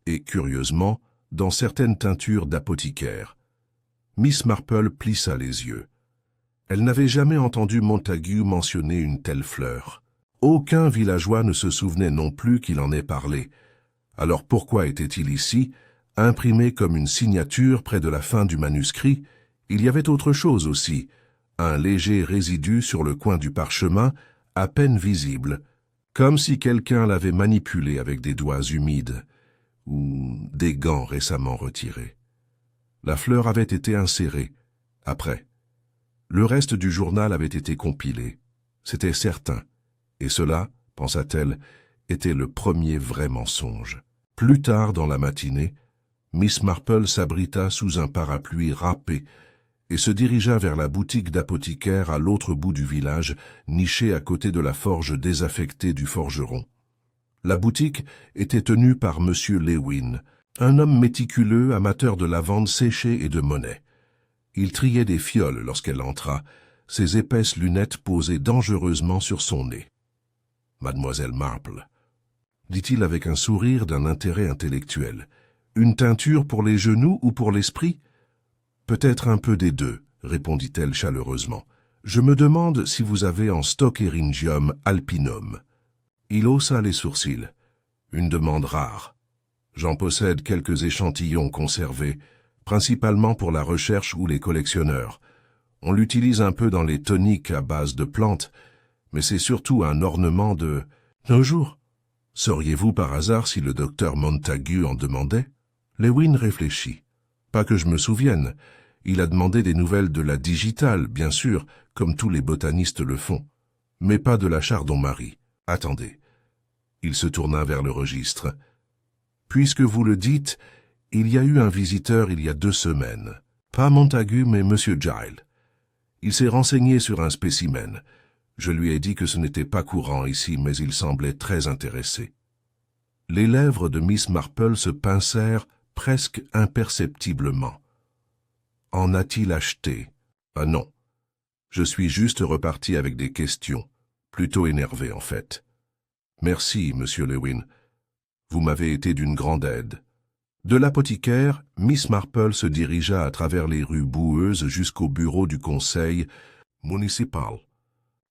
et, curieusement, dans certaines teintures d'apothicaires. Miss Marple plissa les yeux. Elle n'avait jamais entendu Montagu mentionner une telle fleur. Aucun villageois ne se souvenait non plus qu'il en ait parlé. Alors pourquoi était-il ici, imprimé comme une signature près de la fin du manuscrit? Il y avait autre chose aussi, un léger résidu sur le coin du parchemin, à peine visible, comme si quelqu'un l'avait manipulé avec des doigts humides ou des gants récemment retirés. La fleur avait été insérée, après. Le reste du journal avait été compilé, c'était certain, et cela, pensa-t-elle, était le premier vrai mensonge. Plus tard dans la matinée, Miss Marple s'abrita sous un parapluie râpé et se dirigea vers la boutique d'apothicaire à l'autre bout du village, nichée à côté de la forge désaffectée du forgeron. La boutique était tenue par M. Lewin, un homme méticuleux, amateur de lavande séchée et de monnaie. Il triait des fioles lorsqu'elle entra, ses épaisses lunettes posées dangereusement sur son nez. « Mademoiselle Marple », dit-il avec un sourire d'un intérêt intellectuel, « une teinture pour les genoux ou pour l'esprit ?»« Peut-être un peu des deux, » répondit-elle chaleureusement. « Je me demande si vous avez en stock Eryngium alpinum. » Il haussa les sourcils. « Une demande rare. J'en possède quelques échantillons conservés, principalement pour la recherche ou les collectionneurs. On l'utilise un peu dans les toniques à base de plantes, mais c'est surtout un ornement de nos jours. Sauriez-vous par hasard si le docteur Montagu en demandait ?» Lewin réfléchit. « Pas que je me souvienne. Il a demandé des nouvelles de la digitale, bien sûr, comme tous les botanistes le font, mais pas de la Chardon-Marie. Attendez. Il se tourna vers le registre. Puisque vous le dites, il y a eu un visiteur il y a 2 semaines. Pas Montagu, mais Monsieur Giles. Il s'est renseigné sur un spécimen. Je lui ai dit que ce n'était pas courant ici, mais il semblait très intéressé. Les lèvres de Miss Marple se pincèrent presque imperceptiblement. En a-t-il acheté? Ah non. Je suis juste reparti avec des questions, plutôt énervé en fait. Merci, Monsieur Lewin. Vous m'avez été d'une grande aide. De l'apothicaire, Miss Marple se dirigea à travers les rues boueuses jusqu'au bureau du conseil municipal.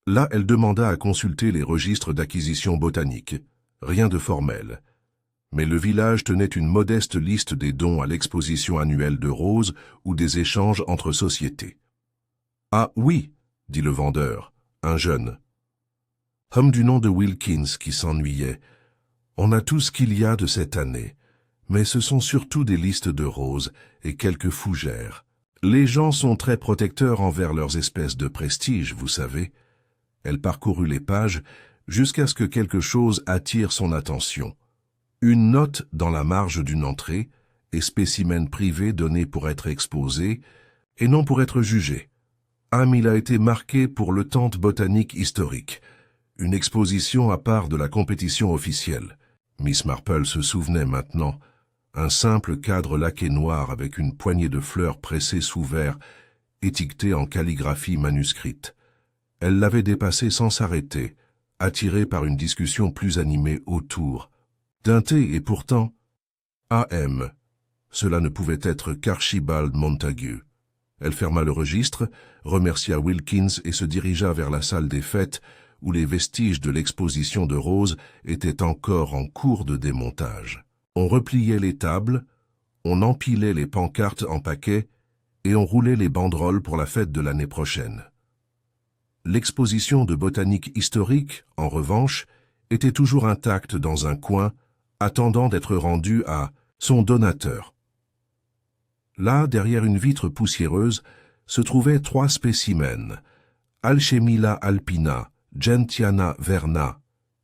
Là, elle demanda à consulter les registres d'acquisition botanique. Rien de formel. Mais le village tenait une modeste liste des dons à l'exposition annuelle de roses ou des échanges entre sociétés. « Ah oui, » dit le vendeur, un jeune. Homme du nom de Wilkins qui s'ennuyait. « On a tout ce qu'il y a de cette année, mais ce sont surtout des listes de roses et quelques fougères. Les gens sont très protecteurs envers leurs espèces de prestige, vous savez. » Elle parcourut les pages jusqu'à ce que quelque chose attire son attention. Une note dans la marge d'une entrée et spécimen privé donné pour être exposé et non pour être jugé. Il a été marqué pour le Tente botanique historique, une exposition à part de la compétition officielle. Miss Marple se souvenait maintenant, un simple cadre laqué noir avec une poignée de fleurs pressées sous verre, étiquetée en calligraphie manuscrite. Elle l'avait dépassé sans s'arrêter, attirée par une discussion plus animée autour. D'un thé et pourtant, A.M. Cela ne pouvait être qu'Archibald Montagu. Elle ferma le registre, remercia Wilkins et se dirigea vers la salle des fêtes où les vestiges de l'exposition de roses étaient encore en cours de démontage. On repliait les tables, on empilait les pancartes en paquets et on roulait les banderoles pour la fête de l'année prochaine. L'exposition de botanique historique, en revanche, était toujours intacte dans un coin, attendant d'être rendue à son donateur. Là, derrière une vitre poussiéreuse, se trouvaient 3 spécimens, Alchemilla alpina, Gentiana verna,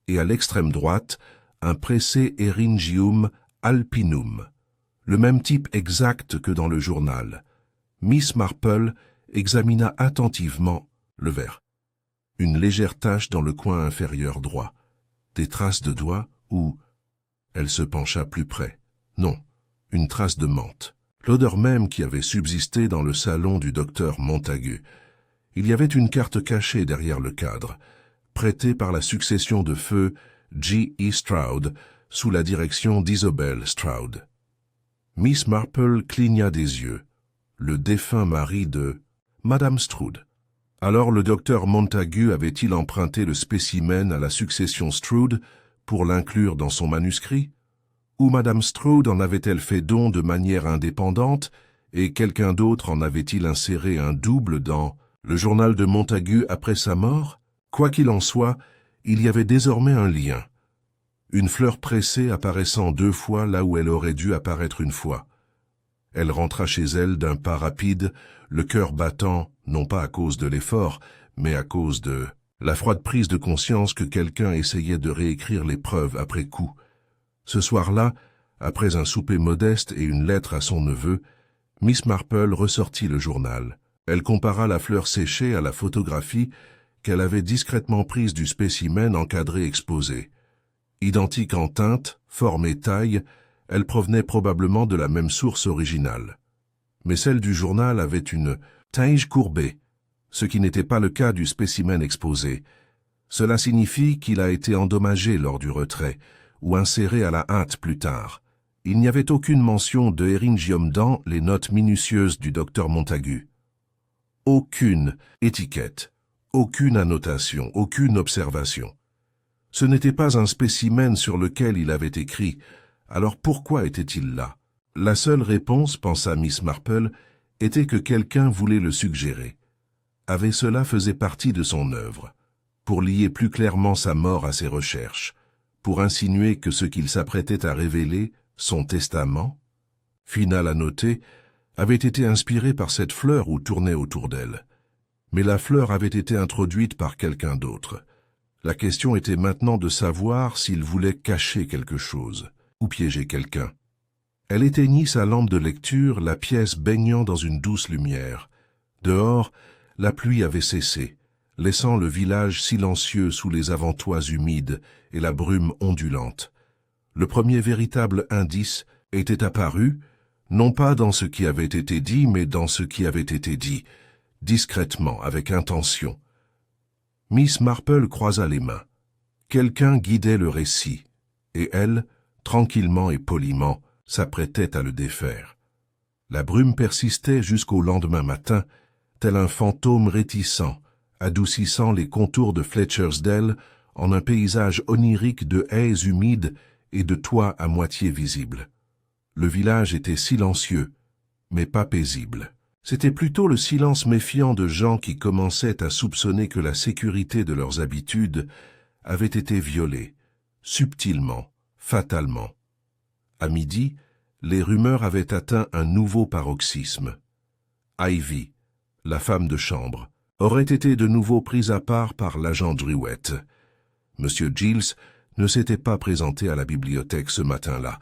et à l'extrême droite, un pressé Eryngium alpinum, le même type exact que dans le journal. Miss Marple examina attentivement le verre. Une légère tache dans le coin inférieur droit. Des traces de doigts ou... Elle se pencha plus près. Non, une trace de menthe. L'odeur même qui avait subsisté dans le salon du docteur Montagu. Il y avait une carte cachée derrière le cadre, prêtée par la succession de feu G. E. Stroud, sous la direction d'Isobel Stroud. Miss Marple cligna des yeux. Le défunt mari de Madame Stroud. Alors le docteur Montagu avait-il emprunté le spécimen à la succession Stroud pour l'inclure dans son manuscrit? Ou Madame Stroud en avait-elle fait don de manière indépendante et quelqu'un d'autre en avait-il inséré un double dans le journal de Montagu après sa mort? Quoi qu'il en soit, il y avait désormais un lien. Une fleur pressée apparaissant 2 fois là où elle aurait dû apparaître une fois. Elle rentra chez elle d'un pas rapide, le cœur battant, non pas à cause de l'effort, mais à cause de la froide prise de conscience que quelqu'un essayait de réécrire les preuves après coup. Ce soir-là, après un souper modeste et une lettre à son neveu, Miss Marple ressortit le journal. Elle compara la fleur séchée à la photographie qu'elle avait discrètement prise du spécimen encadré exposé. Identique en teinte, forme et taille, elle provenait probablement de la même source originale. Mais celle du journal avait une tige courbée, ce qui n'était pas le cas du spécimen exposé. Cela signifie qu'il a été endommagé lors du retrait, ou inséré à la hâte plus tard. Il n'y avait aucune mention de Eryngium dans les notes minutieuses du docteur Montagu. Aucune étiquette, aucune annotation, aucune observation. Ce n'était pas un spécimen sur lequel il avait écrit. Alors pourquoi était-il là? La seule réponse, pensa Miss Marple, était que quelqu'un voulait le suggérer. Cela faisait partie de son œuvre, pour lier plus clairement sa mort à ses recherches, pour insinuer que ce qu'il s'apprêtait à révéler, son testament, final à noter, avait été inspiré par cette fleur ou tournait autour d'elle. Mais la fleur avait été introduite par quelqu'un d'autre. La question était maintenant de savoir s'il voulait cacher quelque chose ou piéger quelqu'un. Elle éteignit sa lampe de lecture, la pièce baignant dans une douce lumière. Dehors, la pluie avait cessé, laissant le village silencieux sous les avant-toits humides et la brume ondulante. Le premier véritable indice était apparu, non pas dans ce qui avait été dit, mais dans ce qui avait été dit, discrètement, avec intention. Miss Marple croisa les mains. Quelqu'un guidait le récit, et elle, tranquillement et poliment, s'apprêtait à le défaire. La brume persistait jusqu'au lendemain matin, tel un fantôme réticent, adoucissant les contours de Fletchersdale en un paysage onirique de haies humides et de toits à moitié visibles. Le village était silencieux, mais pas paisible. C'était plutôt le silence méfiant de gens qui commençaient à soupçonner que la sécurité de leurs habitudes avait été violée, subtilement, fatalement. À midi, les rumeurs avaient atteint un nouveau paroxysme. Ivy, la femme de chambre, aurait été de nouveau prise à part par l'agent Druitt. M. Giles ne s'était pas présenté à la bibliothèque ce matin-là,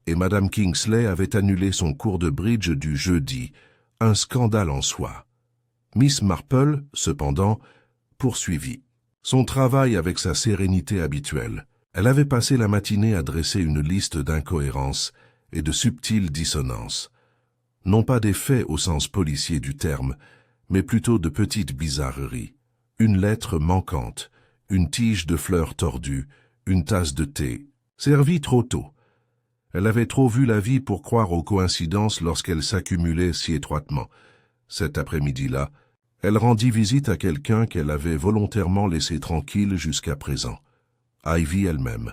et Mme Kingsley avait annulé son cours de bridge du jeudi, un scandale en soi. Miss Marple, cependant, poursuivit son travail avec sa sérénité habituelle. Elle avait passé la matinée à dresser une liste d'incohérences et de subtiles dissonances. Non pas des faits au sens policier du terme, mais plutôt de petites bizarreries. Une lettre manquante, une tige de fleurs tordue, une tasse de thé, servie trop tôt. Elle avait trop vu la vie pour croire aux coïncidences lorsqu'elles s'accumulaient si étroitement. Cet après-midi-là, elle rendit visite à quelqu'un qu'elle avait volontairement laissé tranquille jusqu'à présent. Ivy elle-même.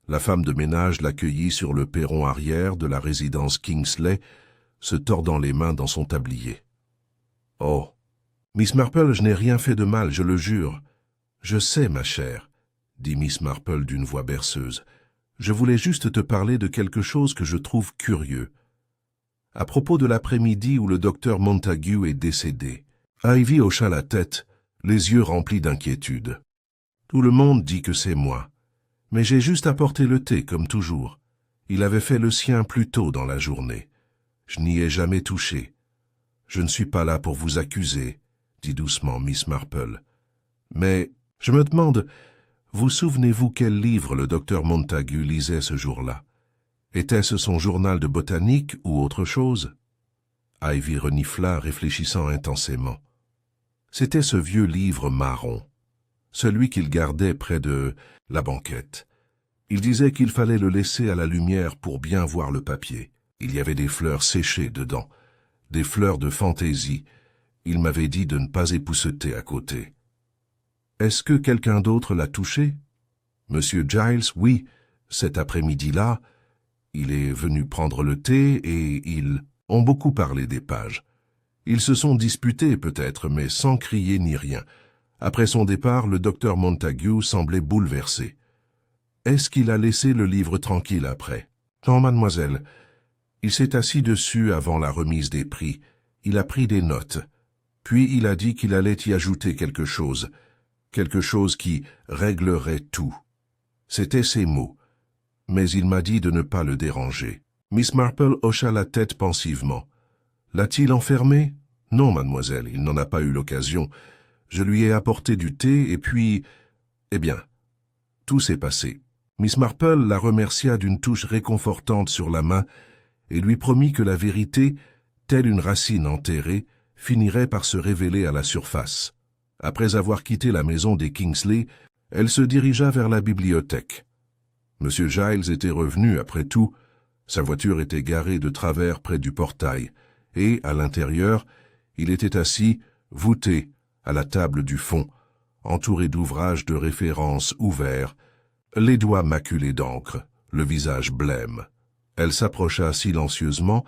La femme de ménage l'accueillit sur le perron arrière de la résidence Kingsley, se tordant les mains dans son tablier. « Oh, Miss Marple, je n'ai rien fait de mal, je le jure. »« Je sais, ma chère, » dit Miss Marple d'une voix berceuse. « Je voulais juste te parler de quelque chose que je trouve curieux. À propos de l'après-midi où le docteur Montague est décédé. » Ivy hocha la tête, les yeux remplis d'inquiétude. « Tout le monde dit que c'est moi. Mais j'ai juste apporté le thé, comme toujours. Il avait fait le sien plus tôt dans la journée. Je n'y ai jamais touché. Je ne suis pas là pour vous accuser, dit doucement Miss Marple. Mais je me demande, vous souvenez-vous quel livre le docteur Montague lisait ce jour-là? Était-ce son journal de botanique ou autre chose? Ivy renifla, réfléchissant intensément. C'était ce vieux livre marron, celui qu'il gardait près de la banquette. Il disait qu'il fallait le laisser à la lumière pour bien voir le papier. Il y avait des fleurs séchées dedans, des fleurs de fantaisie. Il m'avait dit de ne pas épousseter à côté. Est-ce que quelqu'un d'autre l'a touché? Monsieur Giles, oui, cet après-midi-là, il est venu prendre le thé et ils ont beaucoup parlé des pages. Ils se sont disputés peut-être, mais sans crier ni rien. Après son départ, le docteur Montague semblait bouleversé. Est-ce qu'il a laissé le livre tranquille après? Non, mademoiselle. Il s'est assis dessus avant la remise des prix. Il a pris des notes. Puis il a dit qu'il allait y ajouter quelque chose qui réglerait tout. C'étaient ses mots. Mais il m'a dit de ne pas le déranger. Miss Marple hocha la tête pensivement. L'a-t-il enfermé? Non, mademoiselle, il n'en a pas eu l'occasion. Je lui ai apporté du thé et puis... Eh bien, tout s'est passé. Miss Marple la remercia d'une touche réconfortante sur la main et lui promit que la vérité, telle une racine enterrée, finirait par se révéler à la surface. Après avoir quitté la maison des Kingsley, elle se dirigea vers la bibliothèque. M. Giles était revenu, après tout. Sa voiture était garée de travers près du portail, et, à l'intérieur, il était assis, voûté, à la table du fond, entouré d'ouvrages de référence ouverts, les doigts maculés d'encre, le visage blême. Elle s'approcha silencieusement,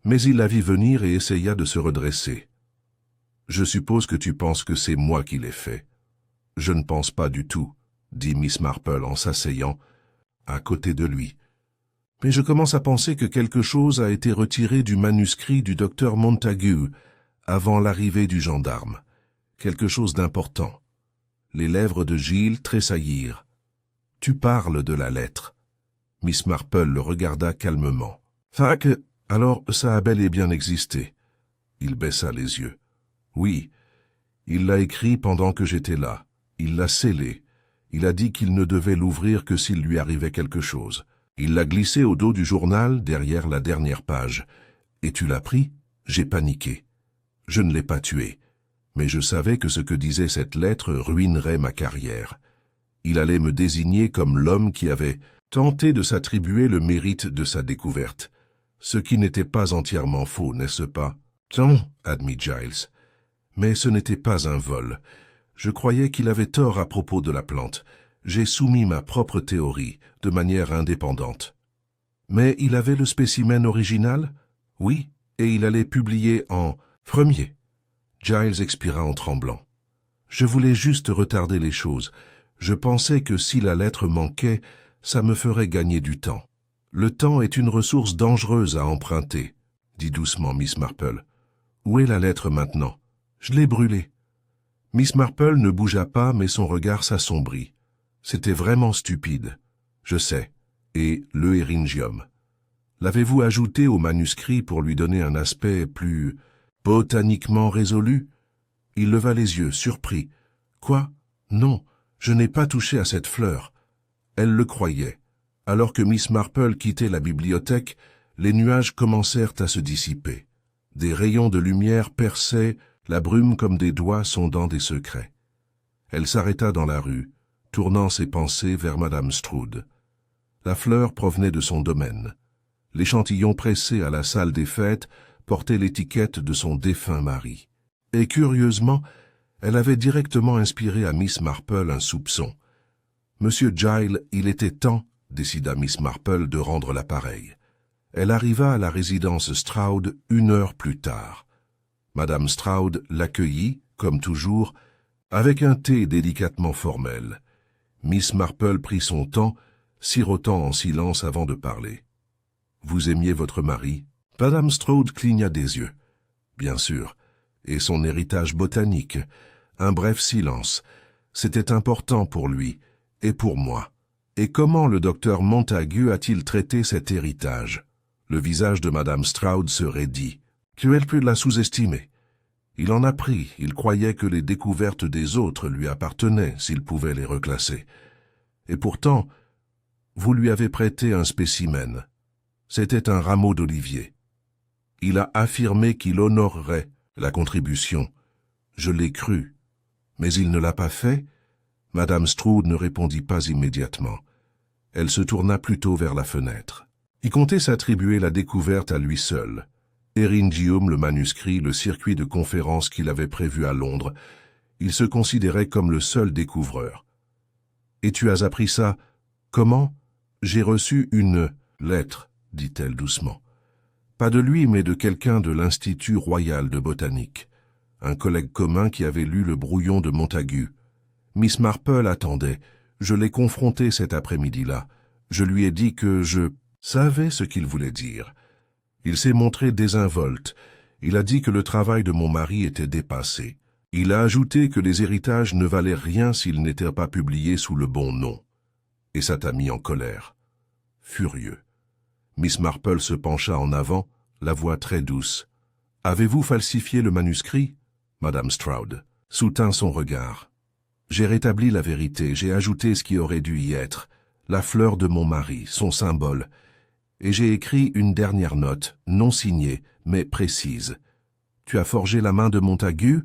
mais il la vit venir et essaya de se redresser. « Je suppose que tu penses que c'est moi qui l'ai fait. »« Je ne pense pas du tout, » dit Miss Marple en s'asseyant à côté de lui. « Mais je commence à penser que quelque chose a été retiré du manuscrit du docteur Montagu avant l'arrivée du gendarme. Quelque chose d'important. Les lèvres de Giles tressaillirent. « Tu parles de la lettre. » Miss Marple le regarda calmement. « Fac, alors ça a bel et bien existé. » Il baissa les yeux. « Oui, il l'a écrit pendant que j'étais là. Il l'a scellé. Il a dit qu'il ne devait l'ouvrir que s'il lui arrivait quelque chose. Il l'a glissé au dos du journal, derrière la dernière page. Et tu l'as pris? J'ai paniqué. Je ne l'ai pas tué. Mais je savais que ce que disait cette lettre ruinerait ma carrière. Il allait me désigner comme l'homme qui avait tenté de s'attribuer le mérite de sa découverte. Ce qui n'était pas entièrement faux, n'est-ce pas? Non, admit Giles. Mais ce n'était pas un vol. Je croyais qu'il avait tort à propos de la plante. J'ai soumis ma propre théorie, de manière indépendante. Mais il avait le spécimen original? Oui, et il allait publier en premier. Giles expira en tremblant. Je voulais juste retarder les choses. Je pensais que si la lettre manquait, ça me ferait gagner du temps. Le temps est une ressource dangereuse à emprunter, dit doucement Miss Marple. Où est la lettre maintenant? Je l'ai brûlée. Miss Marple ne bougea pas, mais son regard s'assombrit. C'était vraiment stupide. Je sais. Et le éryngium. L'avez-vous ajouté au manuscrit pour lui donner un aspect plus botaniquement résolu? Il leva les yeux, surpris. Quoi? Non, je n'ai pas touché à cette fleur. Elle le croyait. Alors que Miss Marple quittait la bibliothèque, les nuages commencèrent à se dissiper. Des rayons de lumière perçaient la brume comme des doigts sondant des secrets. Elle s'arrêta dans la rue, tournant ses pensées vers Madame Stroud. La fleur provenait de son domaine. L'échantillon pressé à la salle des fêtes portait l'étiquette de son défunt mari. Et curieusement, elle avait directement inspiré à Miss Marple un soupçon. « Monsieur Giles, il était temps, » décida Miss Marple, de rendre l'appareil. Elle arriva à la résidence Stroud 1 heure plus tard. Madame Stroud l'accueillit, comme toujours, avec un thé délicatement formel. Miss Marple prit son temps, sirotant en silence avant de parler. « Vous aimiez votre mari ?» Madame Stroud cligna des yeux. « Bien sûr. Et son héritage botanique. Un bref silence. C'était important pour lui, et pour moi. Et comment le docteur Montagu a-t-il traité cet héritage ?» Le visage de Madame Stroud se raidit. Cruel put la sous-estimer. Il en a pris, il croyait que les découvertes des autres lui appartenaient s'il pouvait les reclasser. Et pourtant, vous lui avez prêté un spécimen. C'était un rameau d'olivier. Il a affirmé qu'il honorerait la contribution. Je l'ai cru. Mais il ne l'a pas fait? Madame Stroud ne répondit pas immédiatement. Elle se tourna plutôt vers la fenêtre. Il comptait s'attribuer la découverte à lui seul. Éryngium, le manuscrit, le circuit de conférences qu'il avait prévu à Londres. Il se considérait comme le seul découvreur. « Et tu as appris ça? Comment? » « J'ai reçu une lettre, dit-elle doucement. Pas de lui, mais de quelqu'un de l'Institut royal de botanique. Un collègue commun qui avait lu le brouillon de Montagu. Miss Marple attendait. Je l'ai confronté cet après-midi-là. Je lui ai dit que je savais ce qu'il voulait dire. Il s'est montré désinvolte. Il a dit que le travail de mon mari était dépassé. Il a ajouté que les héritages ne valaient rien s'ils n'étaient pas publiés sous le bon nom. Et ça t'a mis en colère. Furieux. Miss Marple se pencha en avant, la voix très douce. « Avez-vous falsifié le manuscrit ?» Madame Stroud soutint son regard. « J'ai rétabli la vérité, j'ai ajouté ce qui aurait dû y être, la fleur de mon mari, son symbole, et j'ai écrit une dernière note, non signée, mais précise. Tu as forgé la main de Montagu ?»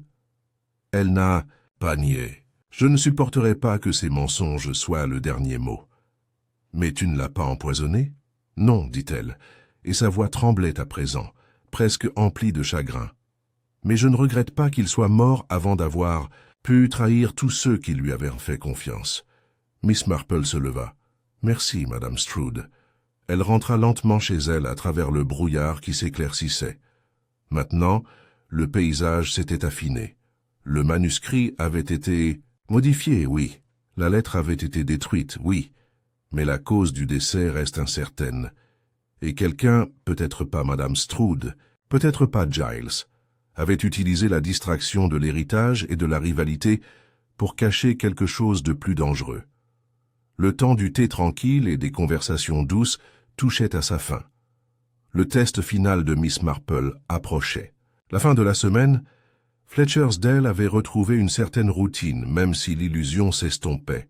Elle n'a pas nié. Je ne supporterai pas que ces mensonges soient le dernier mot. « Mais tu ne l'as pas empoisonné ?»« Non, dit-elle, et sa voix tremblait à présent, presque emplie de chagrin. « Mais je ne regrette pas qu'il soit mort avant d'avoir pu trahir tous ceux qui lui avaient fait confiance. » Miss Marple se leva. « Merci, Madame Stroud. » Elle rentra lentement chez elle à travers le brouillard qui s'éclaircissait. Maintenant, le paysage s'était affiné. Le manuscrit avait été modifié, oui. La lettre avait été détruite, oui. Mais la cause du décès reste incertaine. Et quelqu'un, peut-être pas Madame Stroud, peut-être pas Giles, avait utilisé la distraction de l'héritage et de la rivalité pour cacher quelque chose de plus dangereux. Le temps du thé tranquille et des conversations douces touchait à sa fin. Le test final de Miss Marple approchait. La fin de la semaine, Fletchersdale avait retrouvé une certaine routine, même si l'illusion s'estompait.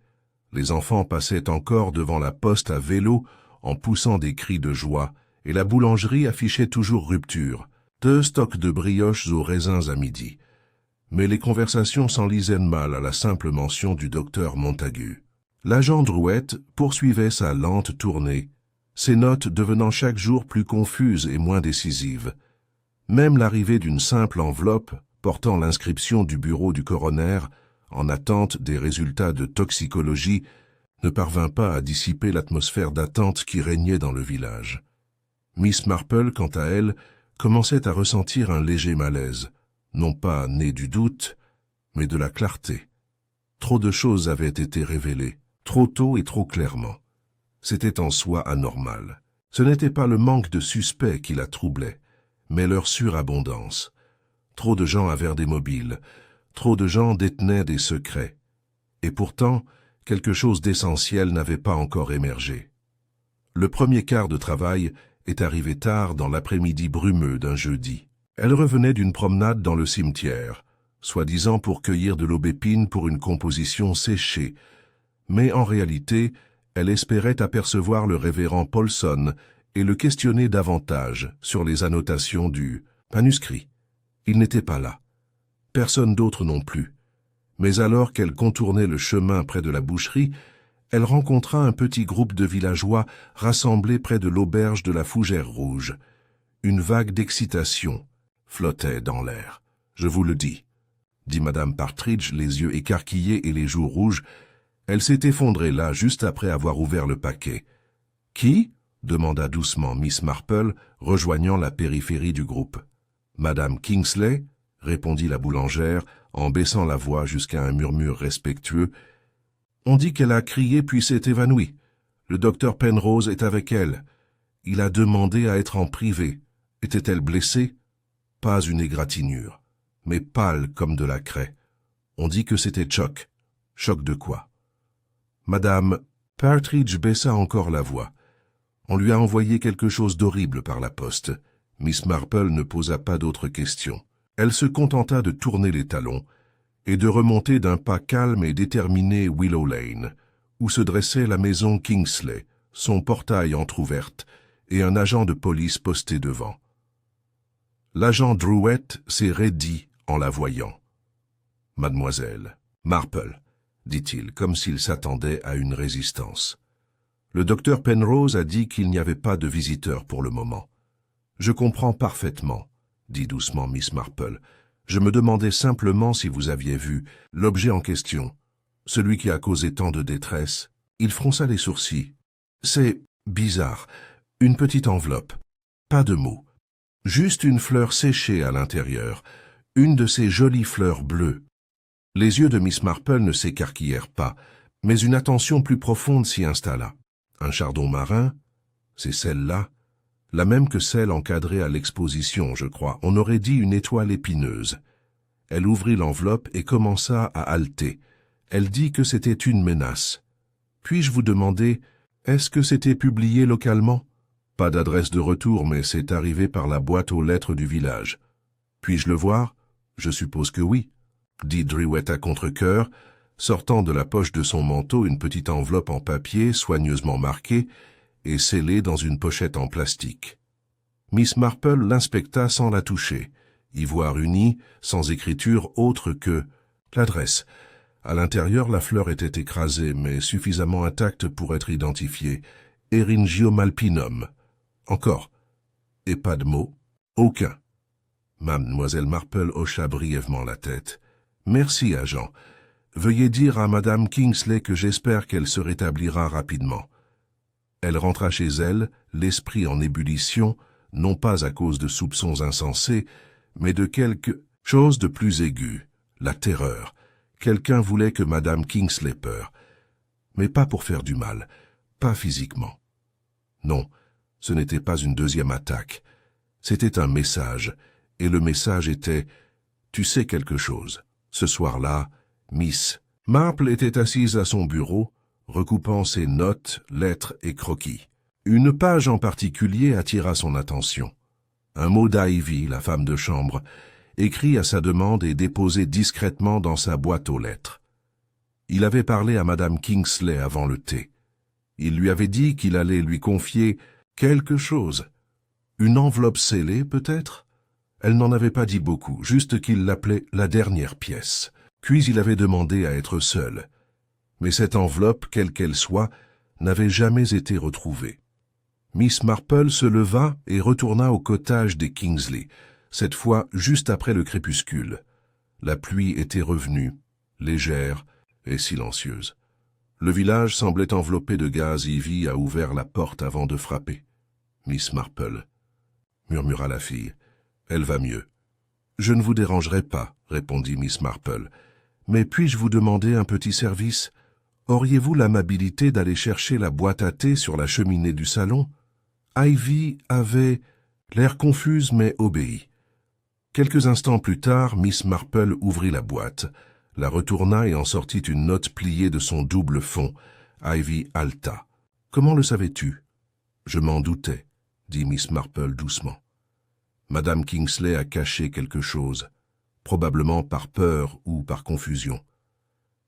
Les enfants passaient encore devant la poste à vélo en poussant des cris de joie, et la boulangerie affichait toujours rupture, 2 stocks de brioches aux raisins à midi. Mais les conversations s'enlisaient mal à la simple mention du docteur Montagu. L'agent Drouet poursuivait sa lente tournée, ses notes devenant chaque jour plus confuses et moins décisives. Même l'arrivée d'une simple enveloppe portant l'inscription du bureau du coroner en attente des résultats de toxicologie ne parvint pas à dissiper l'atmosphère d'attente qui régnait dans le village. Miss Marple, quant à elle, commençait à ressentir un léger malaise, non pas né du doute, mais de la clarté. Trop de choses avaient été révélées, trop tôt et trop clairement. C'était en soi anormal. Ce n'était pas le manque de suspects qui la troublait, mais leur surabondance. Trop de gens avaient des mobiles, trop de gens détenaient des secrets. Et pourtant, quelque chose d'essentiel n'avait pas encore émergé. Le premier quart de travail est arrivé tard dans l'après-midi brumeux d'un jeudi. Elle revenait d'une promenade dans le cimetière, soi-disant pour cueillir de l'aubépine pour une composition séchée, mais en réalité, elle espérait apercevoir le révérend Paulson et le questionner davantage sur les annotations du manuscrit. Il n'était pas là. Personne d'autre non plus. Mais alors qu'elle contournait le chemin près de la boucherie, elle rencontra un petit groupe de villageois rassemblés près de l'auberge de la Fougère Rouge. Une vague d'excitation flottait dans l'air. « Je vous le dis », dit Madame Partridge, les yeux écarquillés et les joues rouges. Elle s'est effondrée là, juste après avoir ouvert le paquet. « Qui ?» demanda doucement Miss Marple, rejoignant la périphérie du groupe. « Madame Kingsley ?» répondit la boulangère, en baissant la voix jusqu'à un murmure respectueux. « On dit qu'elle a crié puis s'est évanouie. Le docteur Penrose est avec elle. Il a demandé à être en privé. Était-elle blessée? Pas une égratignure, mais pâle comme de la craie. On dit que c'était choc. Choc de quoi? » Madame Partridge baissa encore la voix. On lui a envoyé quelque chose d'horrible par la poste. Miss Marple ne posa pas d'autres questions. Elle se contenta de tourner les talons et de remonter d'un pas calme et déterminé Willow Lane, où se dressait la maison Kingsley, son portail entr'ouverte et un agent de police posté devant. L'agent Drouet s'est raidi en la voyant. « Mademoiselle Marple », dit-il, comme s'il s'attendait à une résistance. Le docteur Penrose a dit qu'il n'y avait pas de visiteurs pour le moment. « Je comprends parfaitement, » dit doucement Miss Marple. « Je me demandais simplement si vous aviez vu l'objet en question, celui qui a causé tant de détresse. » Il fronça les sourcils. « C'est bizarre. Une petite enveloppe. Pas de mots. Juste une fleur séchée à l'intérieur. Une de ces jolies fleurs bleues. » Les yeux de Miss Marple ne s'écarquillèrent pas, mais une attention plus profonde s'y installa. Un chardon marin, c'est celle-là, la même que celle encadrée à l'exposition, je crois. On aurait dit une étoile épineuse. Elle ouvrit l'enveloppe et commença à haleter. Elle dit que c'était une menace. Puis-je vous demander, est-ce que c'était publié localement? Pas d'adresse de retour, mais c'est arrivé par la boîte aux lettres du village. Puis-je le voir? Je suppose que oui, dit Drouet à contre-cœur, sortant de la poche de son manteau une petite enveloppe en papier soigneusement marquée et scellée dans une pochette en plastique. Miss Marple l'inspecta sans la toucher, ivoire uni, sans écriture autre que l'adresse. À l'intérieur, la fleur était écrasée, mais suffisamment intacte pour être identifiée. Eryngiomalpinum. Encore. Et pas de mots? Aucun. Mademoiselle Marple hocha brièvement la tête. Merci, agent. Veuillez dire à Madame Kingsley que j'espère qu'elle se rétablira rapidement. Elle rentra chez elle, l'esprit en ébullition, non pas à cause de soupçons insensés, mais de quelque chose de plus aigu, la terreur. Quelqu'un voulait que Madame Kingsley peur, mais pas pour faire du mal, pas physiquement. Non, Ce n'était pas une deuxième attaque. C'était un message, et le message était « Tu sais quelque chose. Ce soir-là, Miss Marple était assise à son bureau, recoupant ses notes, lettres et croquis. Une page en particulier attira son attention. Un mot d'Ivy, la femme de chambre, écrit à sa demande et déposé discrètement dans sa boîte aux lettres. Il avait parlé à Madame Kingsley avant le thé. Il lui avait dit qu'il allait lui confier quelque chose. Une enveloppe scellée, peut-être? Elle n'en avait pas dit beaucoup, juste qu'il l'appelait la dernière pièce. Puis il avait demandé à être seul. Mais cette enveloppe, quelle qu'elle soit, n'avait jamais été retrouvée. Miss Marple se leva et retourna au cottage des Kingsley, cette fois juste après le crépuscule. La pluie était revenue, légère et silencieuse. Le village semblait enveloppé de gaz. Ivy a ouvert la porte avant de frapper. « Miss Marple » murmura la fille. « Elle va mieux. »« Je ne vous dérangerai pas, » répondit Miss Marple. « Mais puis-je vous demander un petit service? Auriez-vous l'amabilité d'aller chercher la boîte à thé sur la cheminée du salon ?» Ivy avait l'air confuse mais obéit. Quelques instants plus tard, Miss Marple ouvrit la boîte, la retourna et en sortit une note pliée de son double fond. Ivy haleta. « Comment le savais-tu »« Je m'en doutais, » dit Miss Marple doucement. Madame Kingsley a caché quelque chose, probablement par peur ou par confusion.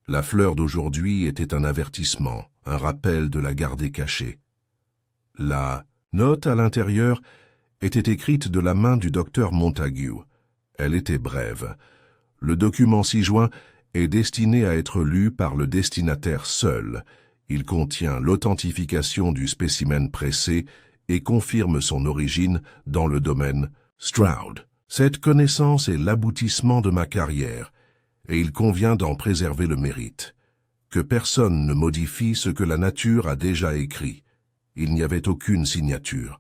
La fleur d'aujourd'hui était un avertissement, un rappel de la garder cachée. La note à l'intérieur était écrite de la main du docteur Montague. Elle était brève. Le document ci-joint est destiné à être lu par le destinataire seul. Il contient l'authentification du spécimen pressé et confirme son origine dans le domaine Stroud. Cette connaissance est l'aboutissement de ma carrière, et il convient d'en préserver le mérite. Que personne ne modifie ce que la nature a déjà écrit. Il n'y avait aucune signature.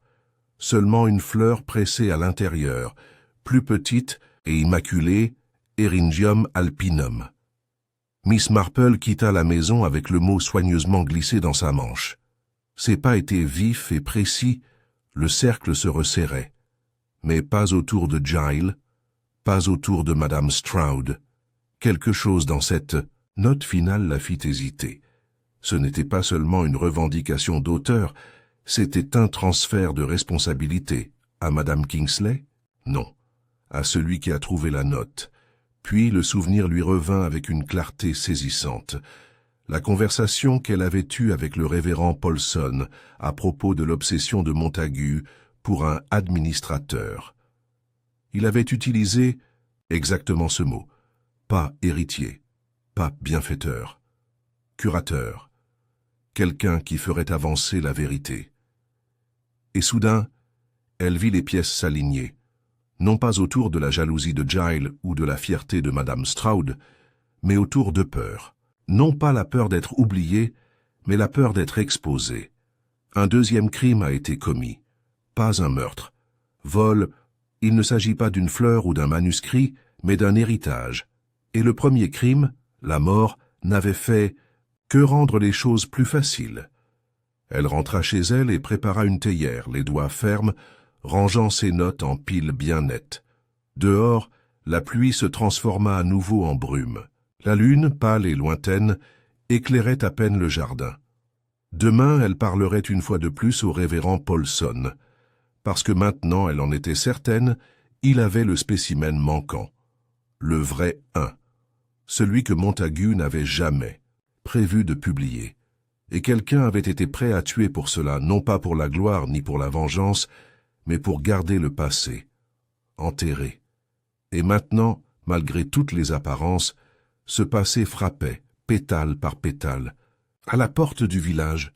Seulement une fleur pressée à l'intérieur, plus petite et immaculée, Eryngium alpinum. Miss Marple quitta la maison avec le mot soigneusement glissé dans sa manche. Ses pas étaient vifs et précis, le cercle se resserrait. Mais pas autour de Giles, pas autour de Madame Stroud. Quelque chose dans cette note finale la fit hésiter. Ce n'était pas seulement une revendication d'auteur, c'était un transfert de responsabilité. À Madame Kingsley? Non. À celui qui a trouvé la note. Puis le souvenir lui revint avec une clarté saisissante. La conversation qu'elle avait eue avec le révérend Paulson à propos de l'obsession de Montague pour un administrateur. Il avait utilisé exactement ce mot. Pas héritier, pas bienfaiteur, curateur, quelqu'un qui ferait avancer la vérité. Et soudain, elle vit les pièces s'aligner, non pas autour de la jalousie de Giles ou de la fierté de Madame Stroud, mais autour de peur. Non pas la peur d'être oubliée, mais la peur d'être exposée. Un deuxième crime a été commis. Pas un meurtre. Vol, il ne s'agit pas d'une fleur ou d'un manuscrit, mais d'un héritage. Et le premier crime, la mort, n'avait fait que rendre les choses plus faciles. Elle rentra chez elle et prépara une théière, les doigts fermes, rangeant ses notes en piles bien nettes. Dehors, la pluie se transforma à nouveau en brume. La lune, pâle et lointaine, éclairait à peine le jardin. Demain, elle parlerait une fois de plus au révérend Paulson, parce que maintenant, elle en était certaine, il avait le spécimen manquant. Le vrai 1. Celui que Montague n'avait jamais prévu de publier. Et quelqu'un avait été prêt à tuer pour cela, non pas pour la gloire ni pour la vengeance, mais pour garder le passé, enterré. Et maintenant, malgré toutes les apparences, ce passé frappait, pétale par pétale, à la porte du village.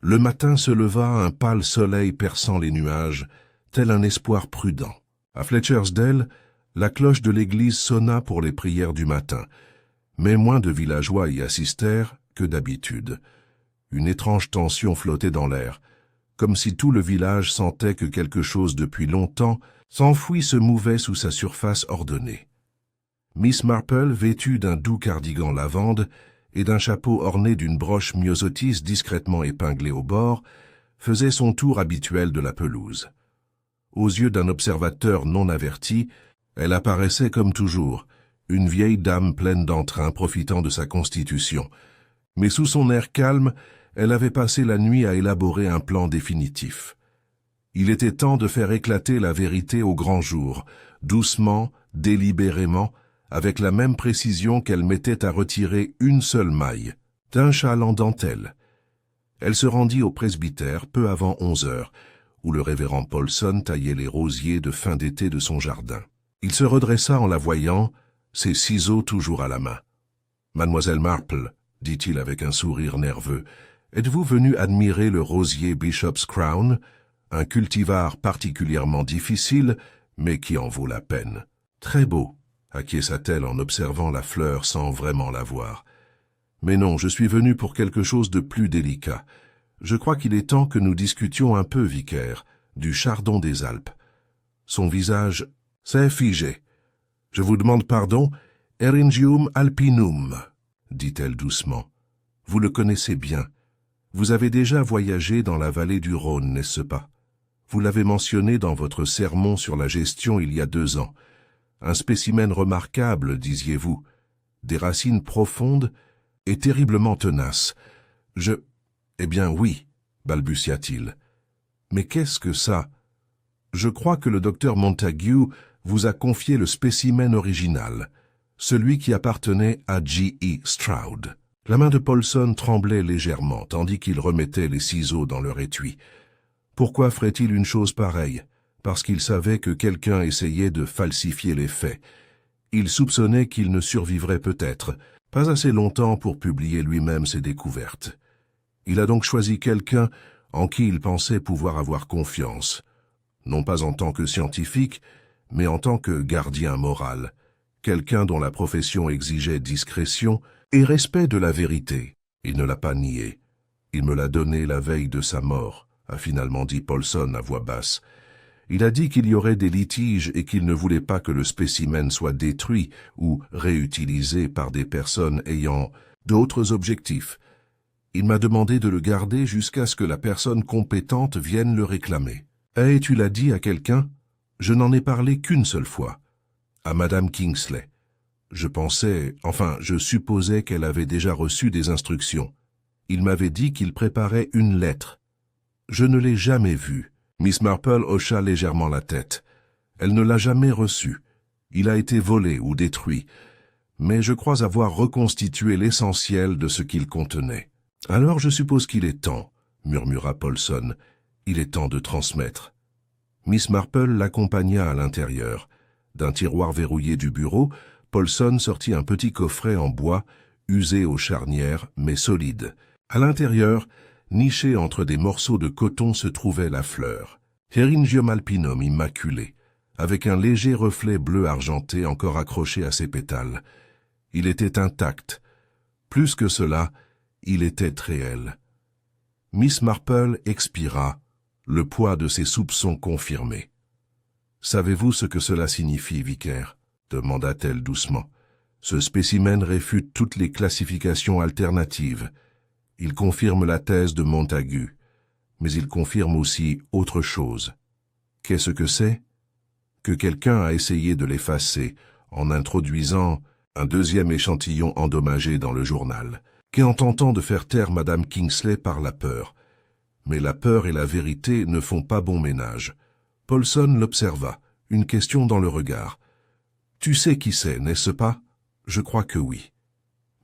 Le matin se leva un pâle soleil perçant les nuages, tel un espoir prudent. À Fletchersdale, la cloche de l'église sonna pour les prières du matin, mais moins de villageois y assistèrent que d'habitude. Une étrange tension flottait dans l'air, comme si tout le village sentait que quelque chose depuis longtemps s'enfouit se mouvait sous sa surface ordonnée. Miss Marple, vêtue d'un doux cardigan lavande et d'un chapeau orné d'une broche myosotis discrètement épinglée au bord, faisait son tour habituel de la pelouse. Aux yeux d'un observateur non averti, elle apparaissait comme toujours, une vieille dame pleine d'entrain profitant de sa constitution. Mais sous son air calme, elle avait passé la nuit à élaborer un plan définitif. Il était temps de faire éclater la vérité au grand jour, doucement, délibérément, avec la même précision qu'elle mettait à retirer une seule maille, d'un châle en dentelle. Elle se rendit au presbytère peu avant 11 heures, où le révérend Paulson taillait les rosiers de fin d'été de son jardin. Il se redressa en la voyant, ses ciseaux toujours à la main. « Mademoiselle Marple, dit-il avec un sourire nerveux, êtes-vous venue admirer le rosier Bishop's Crown, un cultivar particulièrement difficile, mais qui en vaut la peine. Très beau, acquiesça-t-elle en observant la fleur sans vraiment la voir. Mais non, je suis venu pour quelque chose de plus délicat. Je crois qu'il est temps que nous discutions un peu, vicaire, du chardon des Alpes. Son visage s'est figé. Je vous demande pardon, Eryngium alpinum, dit-elle doucement. Vous le connaissez bien. Vous avez déjà voyagé dans la vallée du Rhône, n'est-ce pas? Vous l'avez mentionné dans votre sermon sur la gestion il y a 2 ans. Un spécimen remarquable, disiez-vous. Des racines profondes et terriblement tenaces. Eh bien oui, balbutia-t-il. Mais qu'est-ce que ça? Je crois que le docteur Montague vous a confié le spécimen original, celui qui appartenait à J.E. Stroud. La main de Paulson tremblait légèrement, tandis qu'il remettait les ciseaux dans leur étui. Pourquoi ferait-il une chose pareille? Parce qu'il savait que quelqu'un essayait de falsifier les faits. Il soupçonnait qu'il ne survivrait peut-être pas assez longtemps pour publier lui-même ses découvertes. Il a donc choisi quelqu'un en qui il pensait pouvoir avoir confiance, non pas en tant que scientifique, mais en tant que gardien moral, quelqu'un dont la profession exigeait discrétion et respect de la vérité. Il ne l'a pas nié. Il me l'a donné la veille de sa mort, a finalement dit Paulson à voix basse. Il a dit qu'il y aurait des litiges et qu'il ne voulait pas que le spécimen soit détruit ou réutilisé par des personnes ayant d'autres objectifs. Il m'a demandé de le garder jusqu'à ce que la personne compétente vienne le réclamer. Et tu l'as dit à quelqu'un? Je n'en ai parlé qu'une seule fois. À Madame Kingsley. Je supposais qu'elle avait déjà reçu des instructions. Il m'avait dit qu'il préparait une lettre. Je ne l'ai jamais vue. Miss Marple hocha légèrement la tête. Elle ne l'a jamais reçu. Il a été volé ou détruit. Mais je crois avoir reconstitué l'essentiel de ce qu'il contenait. Alors je suppose qu'il est temps, murmura Paulson. Il est temps de transmettre. Miss Marple l'accompagna à l'intérieur. D'un tiroir verrouillé du bureau, Paulson sortit un petit coffret en bois, usé aux charnières, mais solide. À l'intérieur, nichée entre des morceaux de coton, se trouvait la fleur, Eryngium alpinum immaculé, avec un léger reflet bleu argenté encore accroché à ses pétales. Il était intact. Plus que cela, il était réel. Miss Marple expira, le poids de ses soupçons confirmés. « Savez-vous ce que cela signifie, vicaire ?» demanda-t-elle doucement. « Ce spécimen réfute toutes les classifications alternatives. Il confirme la thèse de Montague, mais il confirme aussi autre chose. Qu'est-ce que c'est? Que quelqu'un a essayé de l'effacer en introduisant un deuxième échantillon endommagé dans le journal, qu'en tentant de faire taire Madame Kingsley par la peur. Mais la peur et la vérité ne font pas bon ménage. Paulson l'observa, une question dans le regard. « Tu sais qui c'est, n'est-ce pas? Je crois que oui.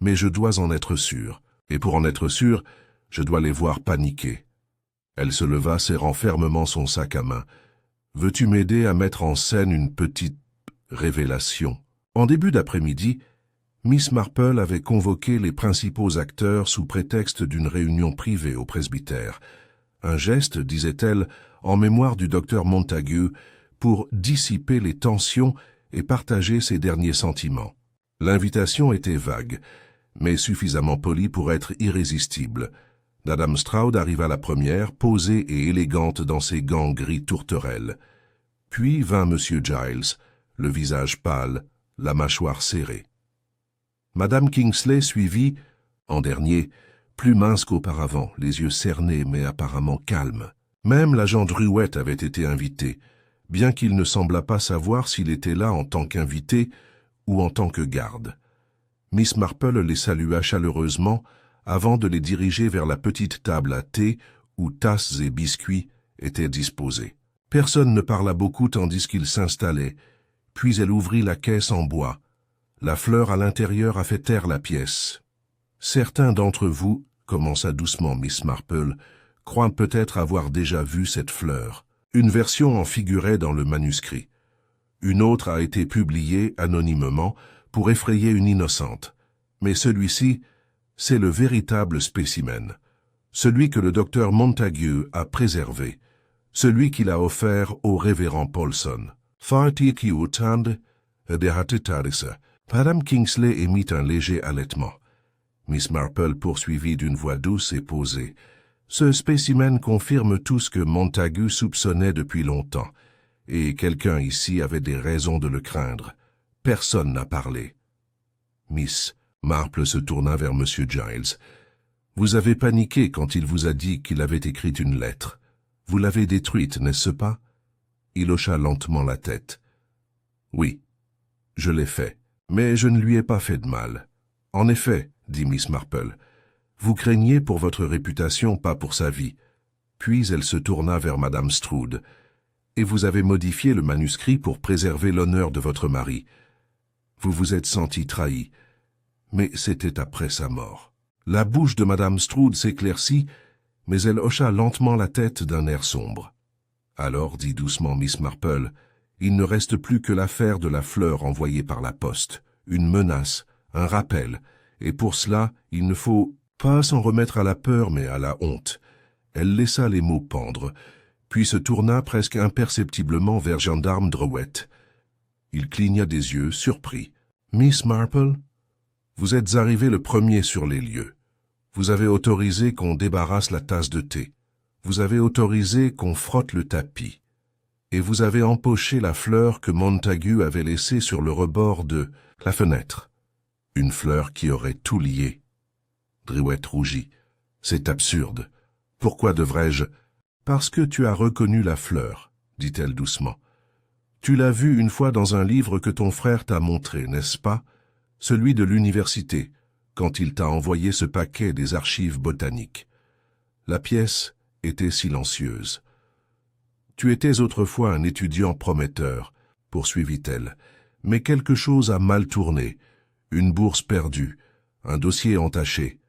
Mais je dois en être sûr. Et pour en être sûr, je dois les voir paniquer. » Elle se leva, serrant fermement son sac à main. « Veux-tu m'aider à mettre en scène une petite révélation ?» En début d'après-midi, Miss Marple avait convoqué les principaux acteurs sous prétexte d'une réunion privée au presbytère. Un geste, disait-elle, en mémoire du docteur Montague, pour dissiper les tensions et partager ses derniers sentiments. L'invitation était vague, mais suffisamment polie pour être irrésistible. Madame Stroud arriva la première, posée et élégante dans ses gants gris tourterelles. Puis vint M. Giles, le visage pâle, la mâchoire serrée. Madame Kingsley suivit, en dernier, plus mince qu'auparavant, les yeux cernés mais apparemment calmes. Même l'agent Druitt avait été invité, bien qu'il ne semblât pas savoir s'il était là en tant qu'invité ou en tant que garde. Miss Marple les salua chaleureusement avant de les diriger vers la petite table à thé où tasses et biscuits étaient disposés. Personne ne parla beaucoup tandis qu'ils s'installaient, puis elle ouvrit la caisse en bois. La fleur à l'intérieur a fait taire la pièce. Certains d'entre vous, commença doucement Miss Marple, croient peut-être avoir déjà vu cette fleur. Une version en figurait dans le manuscrit. Une autre a été publiée anonymement pour effrayer une innocente. Mais celui-ci, c'est le véritable spécimen. Celui que le docteur Montague a préservé. Celui qu'il a offert au révérend Paulson. Madame Kingsley émit un léger halètement. Miss Marple poursuivit d'une voix douce et posée. Ce spécimen confirme tout ce que Montague soupçonnait depuis longtemps, et quelqu'un ici avait des raisons de le craindre. Personne n'a parlé. Miss Marple se tourna vers M. Giles. Vous avez paniqué quand il vous a dit qu'il avait écrit une lettre. Vous l'avez détruite, n'est-ce pas? Il hocha lentement la tête. Oui, je l'ai fait, mais je ne lui ai pas fait de mal. En effet, dit Miss Marple, vous craignez pour votre réputation, pas pour sa vie. Puis elle se tourna vers Madame Stroud. Et vous avez modifié le manuscrit pour préserver l'honneur de votre mari. Vous vous êtes senti trahi, mais c'était après sa mort. La bouche de Madame Stroud s'éclaircit, mais elle hocha lentement la tête d'un air sombre. Alors, dit doucement Miss Marple, il ne reste plus que l'affaire de la fleur envoyée par la poste, une menace, un rappel, et pour cela, il ne faut pas s'en remettre à la peur, mais à la honte. Elle laissa les mots pendre, puis se tourna presque imperceptiblement vers gendarme Druitt. Il cligna des yeux, surpris. « Miss Marple, vous êtes arrivé le premier sur les lieux. Vous avez autorisé qu'on débarrasse la tasse de thé. Vous avez autorisé qu'on frotte le tapis. Et vous avez empoché la fleur que Montague avait laissée sur le rebord de la fenêtre. Une fleur qui aurait tout lié. » Druitt rougit. « C'est absurde. Pourquoi devrais-je... » « Parce que tu as reconnu la fleur, dit-elle doucement. Tu l'as vue une fois dans un livre que ton frère t'a montré, n'est-ce pas? Celui de l'université, quand il t'a envoyé ce paquet des archives botaniques. La pièce était silencieuse. Tu étais autrefois un étudiant prometteur, poursuivit-elle, mais quelque chose a mal tourné, une bourse perdue, un dossier entaché.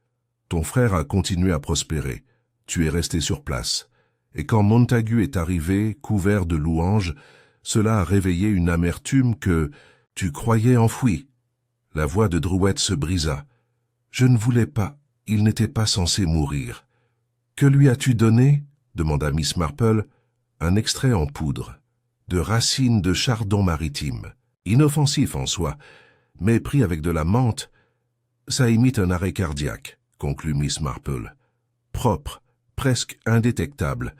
Ton frère a continué à prospérer, tu es resté sur place. Et quand Montague est arrivé, couvert de louanges, cela a réveillé une amertume que tu croyais enfouie. La voix de Druitt se brisa. « Je ne voulais pas, il n'était pas censé mourir. »« Que lui as-tu donné ?» demanda Miss Marple. « Un extrait en poudre, de racines de chardon maritime, inoffensif en soi, mais pris avec de la menthe. Ça imite un arrêt cardiaque, » conclut Miss Marple. « Propre. Presque indétectable,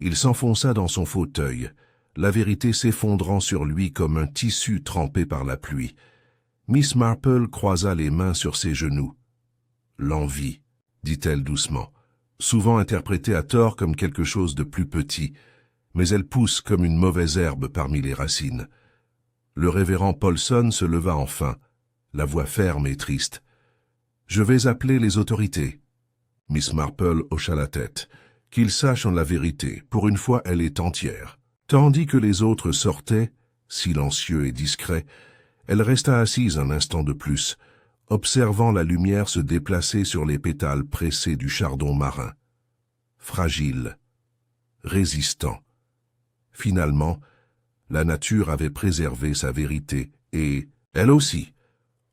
il s'enfonça dans son fauteuil, la vérité s'effondrant sur lui comme un tissu trempé par la pluie. Miss Marple croisa les mains sur ses genoux. « L'envie, » dit-elle doucement, souvent interprétée à tort comme quelque chose de plus petit, mais elle pousse comme une mauvaise herbe parmi les racines. Le révérend Paulson se leva enfin, la voix ferme et triste. « Je vais appeler les autorités. » Miss Marple hocha la tête. « Qu'ils sachent la vérité, pour une fois elle est entière. » Tandis que les autres sortaient, silencieux et discrets, elle resta assise un instant de plus, observant la lumière se déplacer sur les pétales pressés du chardon marin. Fragile, résistant. Finalement, la nature avait préservé sa vérité, et elle aussi.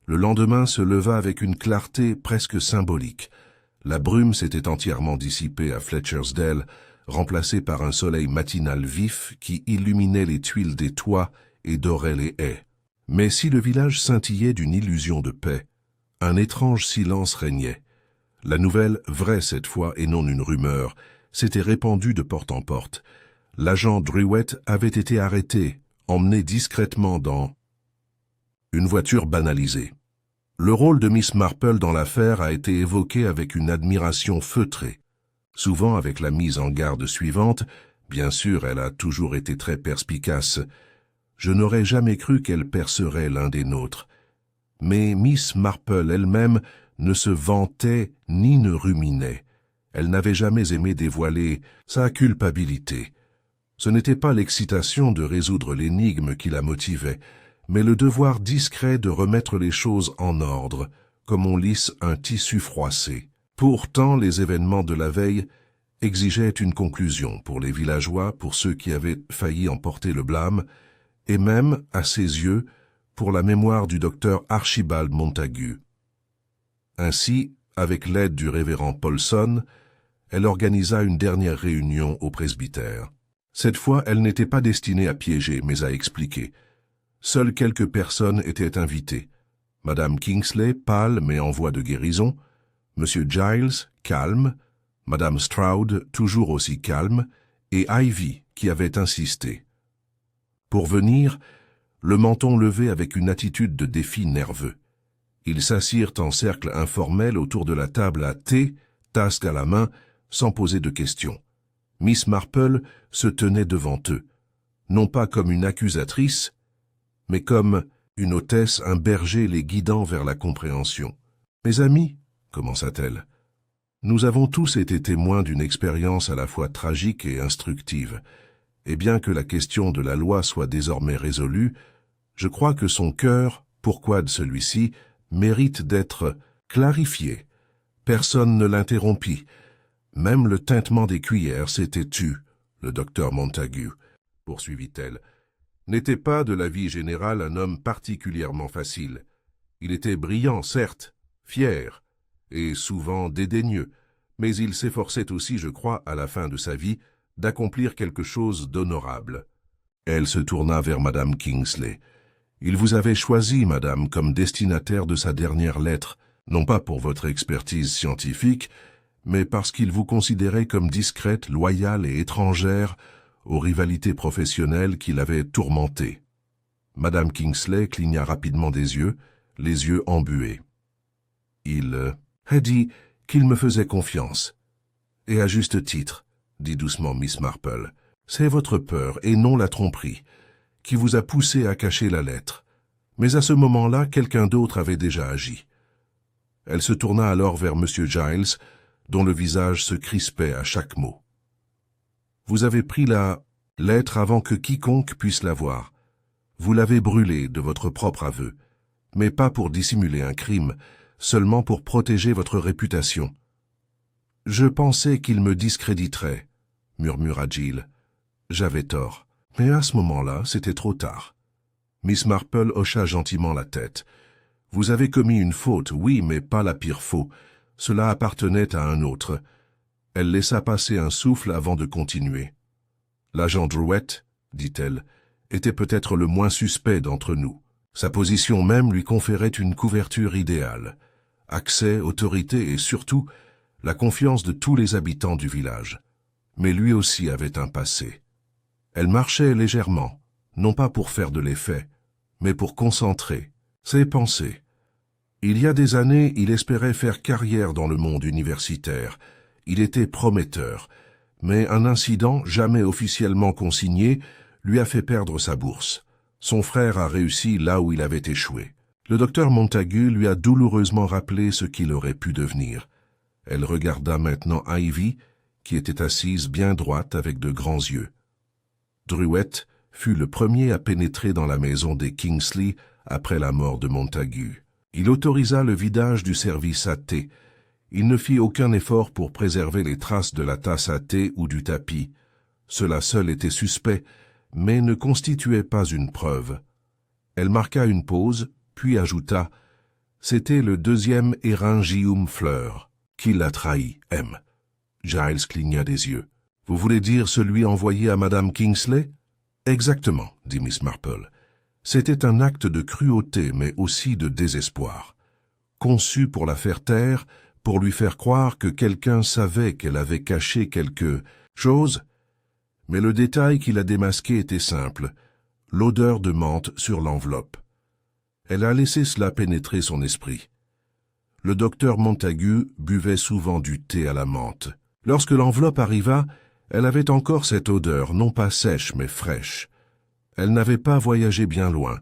Le lendemain se leva avec une clarté presque symbolique. La brume s'était entièrement dissipée à Fletchersdale, remplacée par un soleil matinal vif qui illuminait les tuiles des toits et dorait les haies. Mais si le village scintillait d'une illusion de paix, un étrange silence régnait. La nouvelle, vraie cette fois et non une rumeur, s'était répandue de porte en porte. L'agent Druitt avait été arrêté, emmené discrètement dans une voiture banalisée. Le rôle de Miss Marple dans l'affaire a été évoqué avec une admiration feutrée, souvent avec la mise en garde suivante. Bien sûr, elle a toujours été très perspicace. Je n'aurais jamais cru qu'elle percerait l'un des nôtres. Mais Miss Marple elle-même ne se vantait ni ne ruminait. Elle n'avait jamais aimé dévoiler sa culpabilité. Ce n'était pas l'excitation de résoudre l'énigme qui la motivait, mais le devoir discret de remettre les choses en ordre, comme on lisse un tissu froissé. Pourtant, les événements de la veille exigeaient une conclusion pour les villageois, pour ceux qui avaient failli en porter le blâme, et même, à ses yeux, pour la mémoire du docteur Archibald Montagu. Ainsi, avec l'aide du révérend Paulson, elle organisa une dernière réunion au presbytère. Cette fois, elle n'était pas destinée à piéger, mais à expliquer. Seules quelques personnes étaient invitées. Madame Kingsley, pâle mais en voie de guérison, Monsieur Giles, calme, Madame Stroud, toujours aussi calme, et Ivy, qui avait insisté. Pour venir, le menton levé avec une attitude de défi nerveux. Ils s'assirent en cercle informel autour de la table à thé, tasse à la main, sans poser de questions. Miss Marple se tenait devant eux, non pas comme une accusatrice, mais comme une hôtesse, un berger les guidant vers la compréhension. « Mes amis, commença-t-elle, nous avons tous été témoins d'une expérience à la fois tragique et instructive, et bien que la question de la loi soit désormais résolue, je crois que son cœur, pourquoi de celui-ci, mérite d'être clarifié. » Personne ne l'interrompit. Même le tintement des cuillères s'était tu. Le docteur Montagu, poursuivit-elle, n'était pas de la vie générale un homme particulièrement facile. Il était brillant, certes, fier, et souvent dédaigneux, mais il s'efforçait aussi, je crois, à la fin de sa vie, d'accomplir quelque chose d'honorable. Elle se tourna vers Madame Kingsley. « Il vous avait choisi, Madame, comme destinataire de sa dernière lettre, non pas pour votre expertise scientifique, mais parce qu'il vous considérait comme discrète, loyale et étrangère aux rivalités professionnelles qui l'avaient tourmentée. » Madame Kingsley cligna rapidement des yeux, les yeux embués. « Il a dit qu'il me faisait confiance. Et à juste titre, dit doucement Miss Marple, c'est votre peur et non la tromperie qui vous a poussé à cacher la lettre. Mais à ce moment-là, quelqu'un d'autre avait déjà agi. » Elle se tourna alors vers M. Giles, dont le visage se crispait à chaque mot. « Vous avez pris la lettre avant que quiconque puisse la voir. Vous l'avez brûlée de votre propre aveu, mais pas pour dissimuler un crime, seulement pour protéger votre réputation. »« Je pensais qu'il me discréditerait, » murmura Jill. « J'avais tort. Mais à ce moment-là, c'était trop tard. » Miss Marple hocha gentiment la tête. « Vous avez commis une faute, oui, mais pas la pire faute. Cela appartenait à un autre. » Elle laissa passer un souffle avant de continuer. « L'agent Drouet, dit-elle, était peut-être le moins suspect d'entre nous. Sa position même lui conférait une couverture idéale. Accès, autorité et surtout la confiance de tous les habitants du village. Mais lui aussi avait un passé. Elle marchait légèrement, non pas pour faire de l'effet, mais pour concentrer ses pensées. Il y a des années, il espérait faire carrière dans le monde universitaire. Il était prometteur, mais un incident, jamais officiellement consigné, lui a fait perdre sa bourse. Son frère a réussi là où il avait échoué. Le docteur Montagu lui a douloureusement rappelé ce qu'il aurait pu devenir. Elle regarda maintenant Ivy, qui était assise bien droite avec de grands yeux. Drouet fut le premier à pénétrer dans la maison des Kingsley après la mort de Montagu. Il autorisa le vidage du service à thé. Il ne fit aucun effort pour préserver les traces de la tasse à thé ou du tapis. Cela seul était suspect, mais ne constituait pas une preuve. Elle marqua une pause, puis ajouta « C'était le deuxième Eryngium fleur qui l'a trahi, M. » Giles cligna des yeux. « Vous voulez dire celui envoyé à Madame Kingsley ?»« Exactement, » dit Miss Marple. « C'était un acte de cruauté, mais aussi de désespoir. Conçu pour la faire taire, pour lui faire croire que quelqu'un savait qu'elle avait caché quelque chose. Mais le détail qui la démasquait était simple, l'odeur de menthe sur l'enveloppe. Elle a laissé cela pénétrer son esprit. Le docteur Montagu buvait souvent du thé à la menthe. Lorsque l'enveloppe arriva, elle avait encore cette odeur, non pas sèche mais fraîche. Elle n'avait pas voyagé bien loin.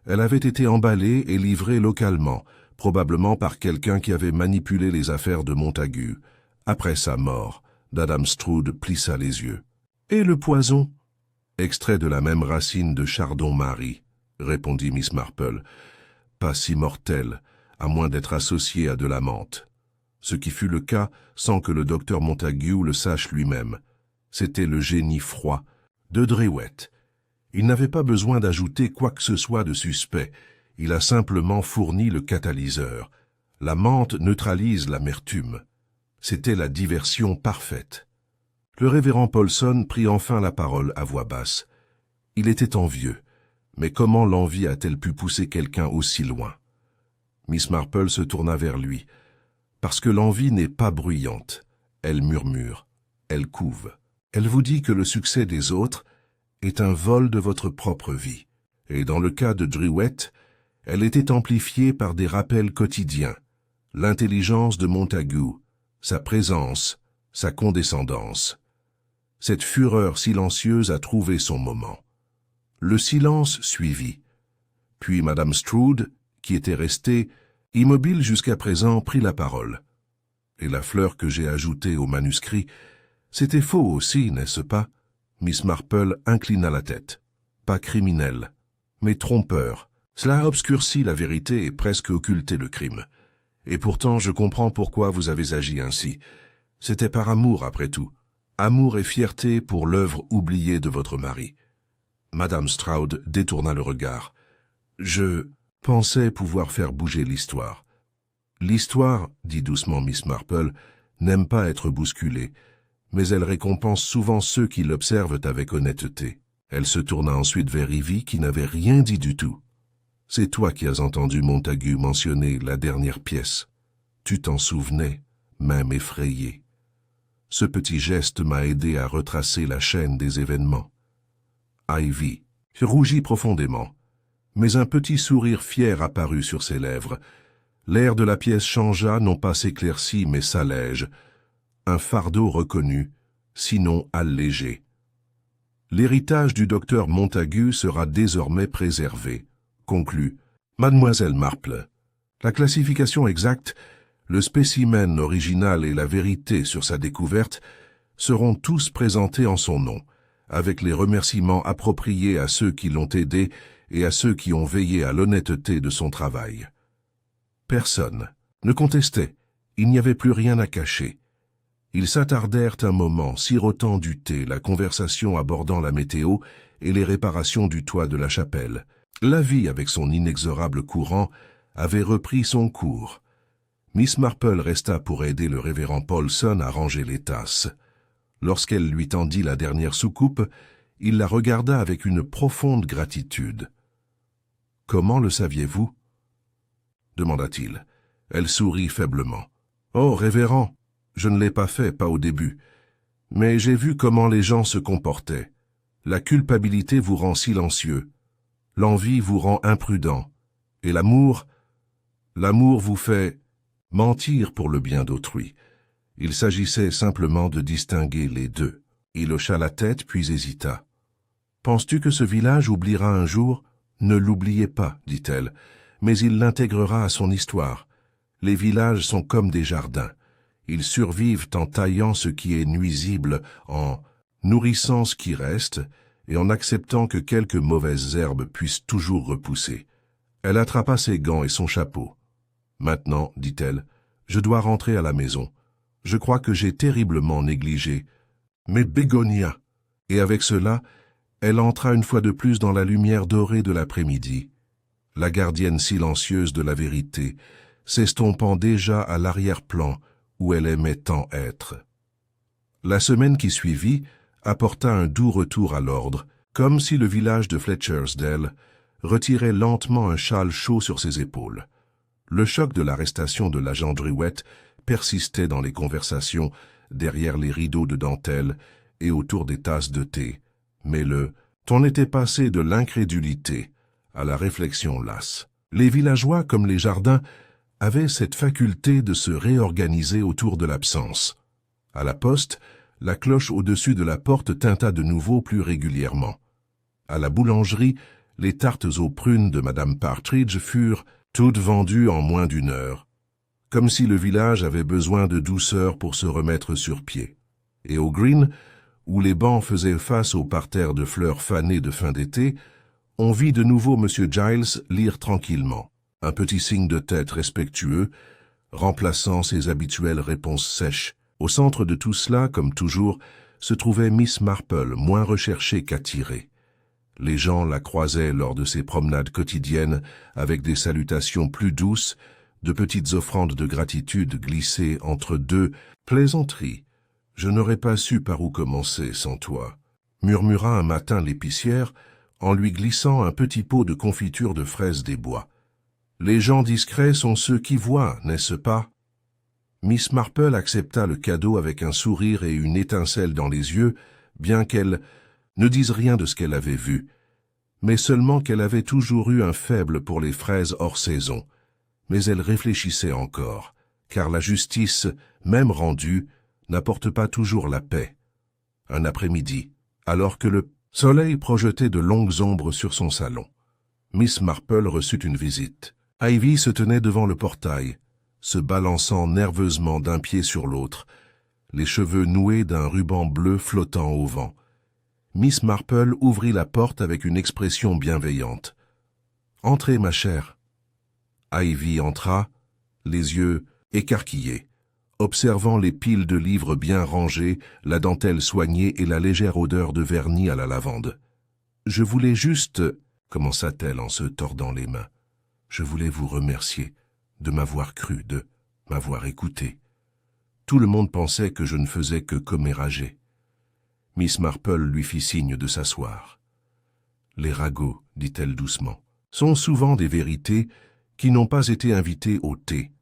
Elle avait été emballée et livrée localement, probablement par quelqu'un qui avait manipulé les affaires de Montagu. Après sa mort, Madame Stroud plissa les yeux. « Et le poison ?» « Extrait de la même racine de Chardon-Marie, » répondit Miss Marple. « Pas si mortel, à moins d'être associé à de la menthe. » Ce qui fut le cas sans que le docteur Montagu le sache lui-même. C'était le génie froid de Drewett. Il n'avait pas besoin d'ajouter quoi que ce soit de suspect. Il a simplement fourni le catalyseur. La menthe neutralise l'amertume. C'était la diversion parfaite. Le révérend Paulson prit enfin la parole à voix basse. Il était envieux, mais comment l'envie a-t-elle pu pousser quelqu'un aussi loin? Miss Marple se tourna vers lui. Parce que l'envie n'est pas bruyante. Elle murmure, elle couve. Elle vous dit que le succès des autres est un vol de votre propre vie. Et dans le cas de Drewett, elle était amplifiée par des rappels quotidiens, l'intelligence de Montagu, sa présence, sa condescendance. Cette fureur silencieuse a trouvé son moment. Le silence suivit. Puis Madame Stroud, qui était restée, immobile jusqu'à présent, prit la parole. Et la fleur que j'ai ajoutée au manuscrit, c'était faux aussi, n'est-ce pas? Miss Marple inclina la tête. Pas criminel, mais trompeur. Cela a obscurci la vérité et presque occulté le crime. Et pourtant, je comprends pourquoi vous avez agi ainsi. C'était par amour, après tout. Amour et fierté pour l'œuvre oubliée de votre mari. Madame Stroud détourna le regard. Je pensais pouvoir faire bouger l'histoire. L'histoire, dit doucement Miss Marple, n'aime pas être bousculée, mais elle récompense souvent ceux qui l'observent avec honnêteté. Elle se tourna ensuite vers Ivy qui n'avait rien dit du tout. C'est toi qui as entendu Montagu mentionner la dernière pièce. Tu t'en souvenais, même effrayé. Ce petit geste m'a aidé à retracer la chaîne des événements. Ivy rougit profondément, mais un petit sourire fier apparut sur ses lèvres. L'air de la pièce changea, non pas s'éclaircit, mais s'allège. Un fardeau reconnu, sinon allégé. L'héritage du docteur Montagu sera désormais préservé, conclut Mademoiselle Marple. La classification exacte, le spécimen original et la vérité sur sa découverte seront tous présentés en son nom, avec les remerciements appropriés à ceux qui l'ont aidé et à ceux qui ont veillé à l'honnêteté de son travail. Personne ne contestait, il n'y avait plus rien à cacher. Ils s'attardèrent un moment, sirotant du thé, la conversation abordant la météo et les réparations du toit de la chapelle. La vie, avec son inexorable courant, avait repris son cours. Miss Marple resta pour aider le révérend Paulson à ranger les tasses. Lorsqu'elle lui tendit la dernière soucoupe, il la regarda avec une profonde gratitude. « Comment le saviez-vous » demanda-t-il. Elle sourit faiblement. « Oh, révérend, je ne l'ai pas fait, pas au début. Mais j'ai vu comment les gens se comportaient. La culpabilité vous rend silencieux. L'envie vous rend imprudent. Et l'amour vous fait mentir pour le bien d'autrui. Il s'agissait simplement de distinguer les deux. » Il hocha la tête, puis hésita. « Penses-tu que ce village oubliera un jour ?»« Ne l'oubliez pas, dit-elle, mais il l'intégrera à son histoire. Les villages sont comme des jardins. Ils survivent en taillant ce qui est nuisible, en nourrissant ce qui reste, et en acceptant que quelques mauvaises herbes puissent toujours repousser. » Elle attrapa ses gants et son chapeau. « Maintenant, dit-elle, je dois rentrer à la maison. Je crois que j'ai terriblement négligé. Mais Bégonia !» Et avec cela, elle entra une fois de plus dans la lumière dorée de l'après-midi, la gardienne silencieuse de la vérité, s'estompant déjà à l'arrière-plan où elle aimait tant être. La semaine qui suivit apporta un doux retour à l'ordre, comme si le village de Fletchersdale retirait lentement un châle chaud sur ses épaules. Le choc de l'arrestation de l'agent Drewett persistait dans les conversations derrière les rideaux de dentelle et autour des tasses de thé, mais on était passé de l'incrédulité à la réflexion lasse. Les villageois, comme les jardins, avaient cette faculté de se réorganiser autour de l'absence. À la poste, la cloche au-dessus de la porte tinta de nouveau plus régulièrement. À la boulangerie, les tartes aux prunes de Madame Partridge furent toutes vendues en moins d'une heure, comme si le village avait besoin de douceur pour se remettre sur pied. Et au Green, où les bancs faisaient face au parterre de fleurs fanées de fin d'été, on vit de nouveau M. Giles lire tranquillement, un petit signe de tête respectueux, remplaçant ses habituelles réponses sèches. Au centre de tout cela, comme toujours, se trouvait Miss Marple, moins recherchée qu'attirée. Les gens la croisaient lors de ses promenades quotidiennes avec des salutations plus douces, de petites offrandes de gratitude glissées entre deux plaisanteries. « Je n'aurais pas su par où commencer sans toi », murmura un matin l'épicière en lui glissant un petit pot de confiture de fraises des bois. « Les gens discrets sont ceux qui voient, n'est-ce pas ?» Miss Marple accepta le cadeau avec un sourire et une étincelle dans les yeux, bien qu'elle ne dise rien de ce qu'elle avait vu, mais seulement qu'elle avait toujours eu un faible pour les fraises hors saison. Mais elle réfléchissait encore, car la justice, même rendue, n'apporte pas toujours la paix. Un après-midi, alors que le soleil projetait de longues ombres sur son salon, Miss Marple reçut une visite. Ivy se tenait devant le portail, se balançant nerveusement d'un pied sur l'autre, les cheveux noués d'un ruban bleu flottant au vent. Miss Marple ouvrit la porte avec une expression bienveillante. « Entrez, ma chère. » Ivy entra, les yeux écarquillés, observant les piles de livres bien rangés, la dentelle soignée et la légère odeur de vernis à la lavande. « Je voulais juste, » commença-t-elle en se tordant les mains, « je voulais vous remercier de m'avoir cru, de m'avoir écouté. Tout le monde pensait que je ne faisais que commérager. » Miss Marple lui fit signe de s'asseoir. « Les ragots, dit-elle doucement, sont souvent des vérités qui n'ont pas été invitées au thé.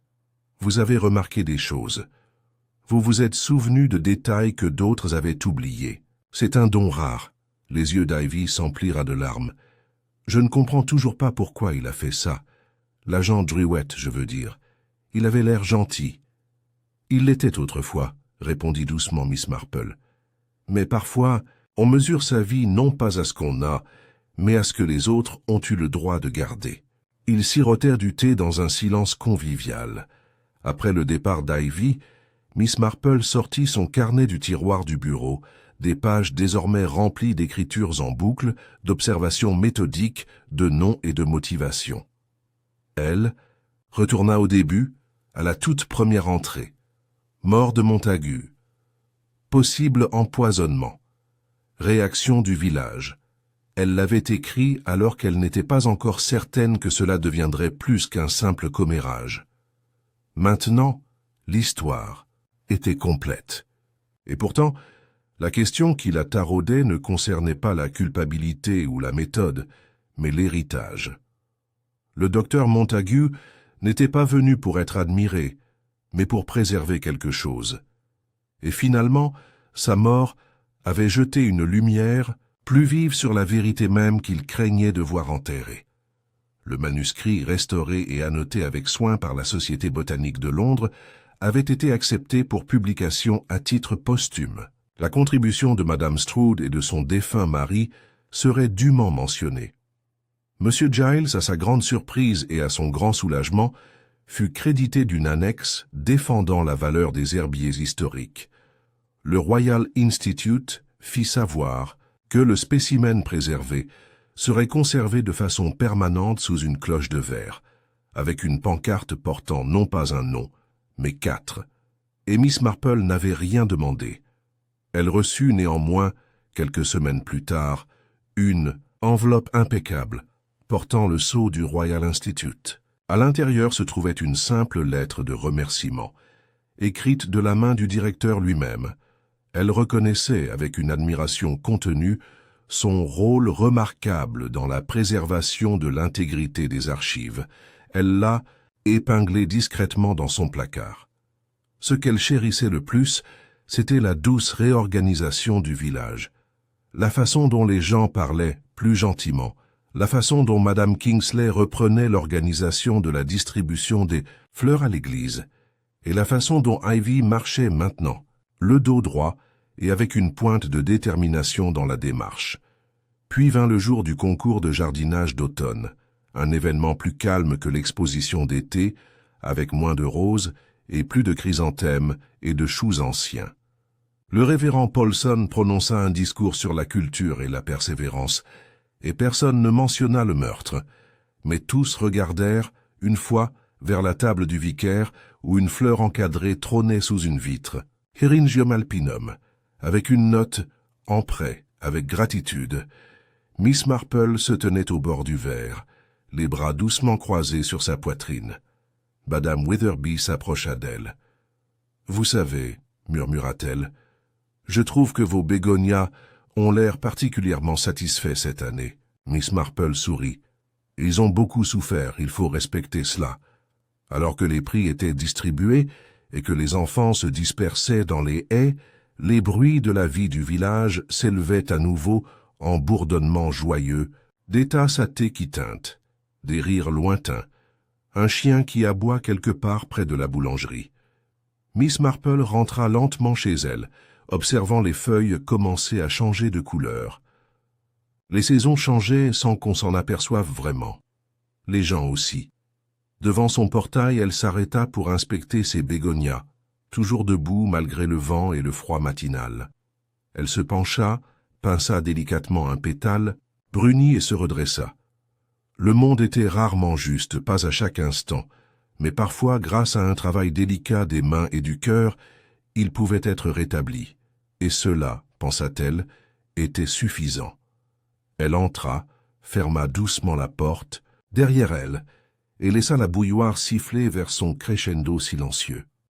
Vous avez remarqué des choses. Vous vous êtes souvenu de détails que d'autres avaient oubliés. C'est un don rare. » Les yeux d'Ivy s'emplirent de larmes. « Je ne comprends toujours pas pourquoi il a fait ça. L'agent Druitt, je veux dire. Il avait l'air gentil. »« Il l'était autrefois, » répondit doucement Miss Marple. « Mais parfois, on mesure sa vie non pas à ce qu'on a, mais à ce que les autres ont eu le droit de garder. » Ils sirotèrent du thé dans un silence convivial. Après le départ d'Ivy, Miss Marple sortit son carnet du tiroir du bureau, des pages désormais remplies d'écritures en boucle, d'observations méthodiques, de noms et de motivations. Elle retourna au début, à la toute première entrée. Mort de Montagu. Possible empoisonnement. Réaction du village. Elle l'avait écrit alors qu'elle n'était pas encore certaine que cela deviendrait plus qu'un simple commérage. Maintenant, l'histoire était complète. Et pourtant, la question qui la taraudait ne concernait pas la culpabilité ou la méthode, mais l'héritage. Le docteur Montagu n'était pas venu pour être admiré, mais pour préserver quelque chose. Et finalement, sa mort avait jeté une lumière plus vive sur la vérité même qu'il craignait de voir enterrée. Le manuscrit, restauré et annoté avec soin par la Société botanique de Londres, avait été accepté pour publication à titre posthume. La contribution de Madame Stroud et de son défunt mari serait dûment mentionnée. M. Giles, à sa grande surprise et à son grand soulagement, fut crédité d'une annexe défendant la valeur des herbiers historiques. Le Royal Institute fit savoir que le spécimen préservé serait conservé de façon permanente sous une cloche de verre, avec une pancarte portant non pas un nom, mais 4. Et Miss Marple n'avait rien demandé. Elle reçut néanmoins, quelques semaines plus tard, une enveloppe impeccable, portant le sceau du Royal Institute. À l'intérieur se trouvait une simple lettre de remerciement, écrite de la main du directeur lui-même. Elle reconnaissait, avec une admiration contenue, son rôle remarquable dans la préservation de l'intégrité des archives. Elle l'a épinglé discrètement dans son placard. Ce qu'elle chérissait le plus, c'était la douce réorganisation du village, la façon dont les gens parlaient plus gentiment, la façon dont Madame Kingsley reprenait l'organisation de la distribution des fleurs à l'église, et la façon dont Ivy marchait maintenant, le dos droit et avec une pointe de détermination dans la démarche. Puis vint le jour du concours de jardinage d'automne, un événement plus calme que l'exposition d'été, avec moins de roses et plus de chrysanthèmes et de choux anciens. Le révérend Paulson prononça un discours sur la culture et la persévérance, et personne ne mentionna le meurtre, mais tous regardèrent, une fois, vers la table du vicaire où une fleur encadrée trônait sous une vitre, Hyringium alpinum, avec une note « en prêt, avec gratitude ». Miss Marple se tenait au bord du verre, les bras doucement croisés sur sa poitrine. Madame Witherby s'approcha d'elle. « Vous savez, murmura-t-elle, je trouve que vos bégonias ont l'air particulièrement satisfaits cette année. » Miss Marple sourit. « Ils ont beaucoup souffert, il faut respecter cela. » Alors que les prix étaient distribués et que les enfants se dispersaient dans les haies, les bruits de la vie du village s'élevaient à nouveau en bourdonnement joyeux, des tasses à thé qui tintent, des rires lointains, un chien qui aboie quelque part près de la boulangerie. Miss Marple rentra lentement chez elle, observant les feuilles commencer à changer de couleur. Les saisons changeaient sans qu'on s'en aperçoive vraiment. Les gens aussi. Devant son portail, elle s'arrêta pour inspecter ses bégonias, toujours debout malgré le vent et le froid matinal. Elle se pencha, pinça délicatement un pétale, brunit et se redressa. Le monde était rarement juste, pas à chaque instant, mais parfois, grâce à un travail délicat des mains et du cœur, il pouvait être rétabli. Et cela, pensa-t-elle, était suffisant. Elle entra, ferma doucement la porte, derrière elle, et laissa la bouilloire siffler vers son crescendo silencieux.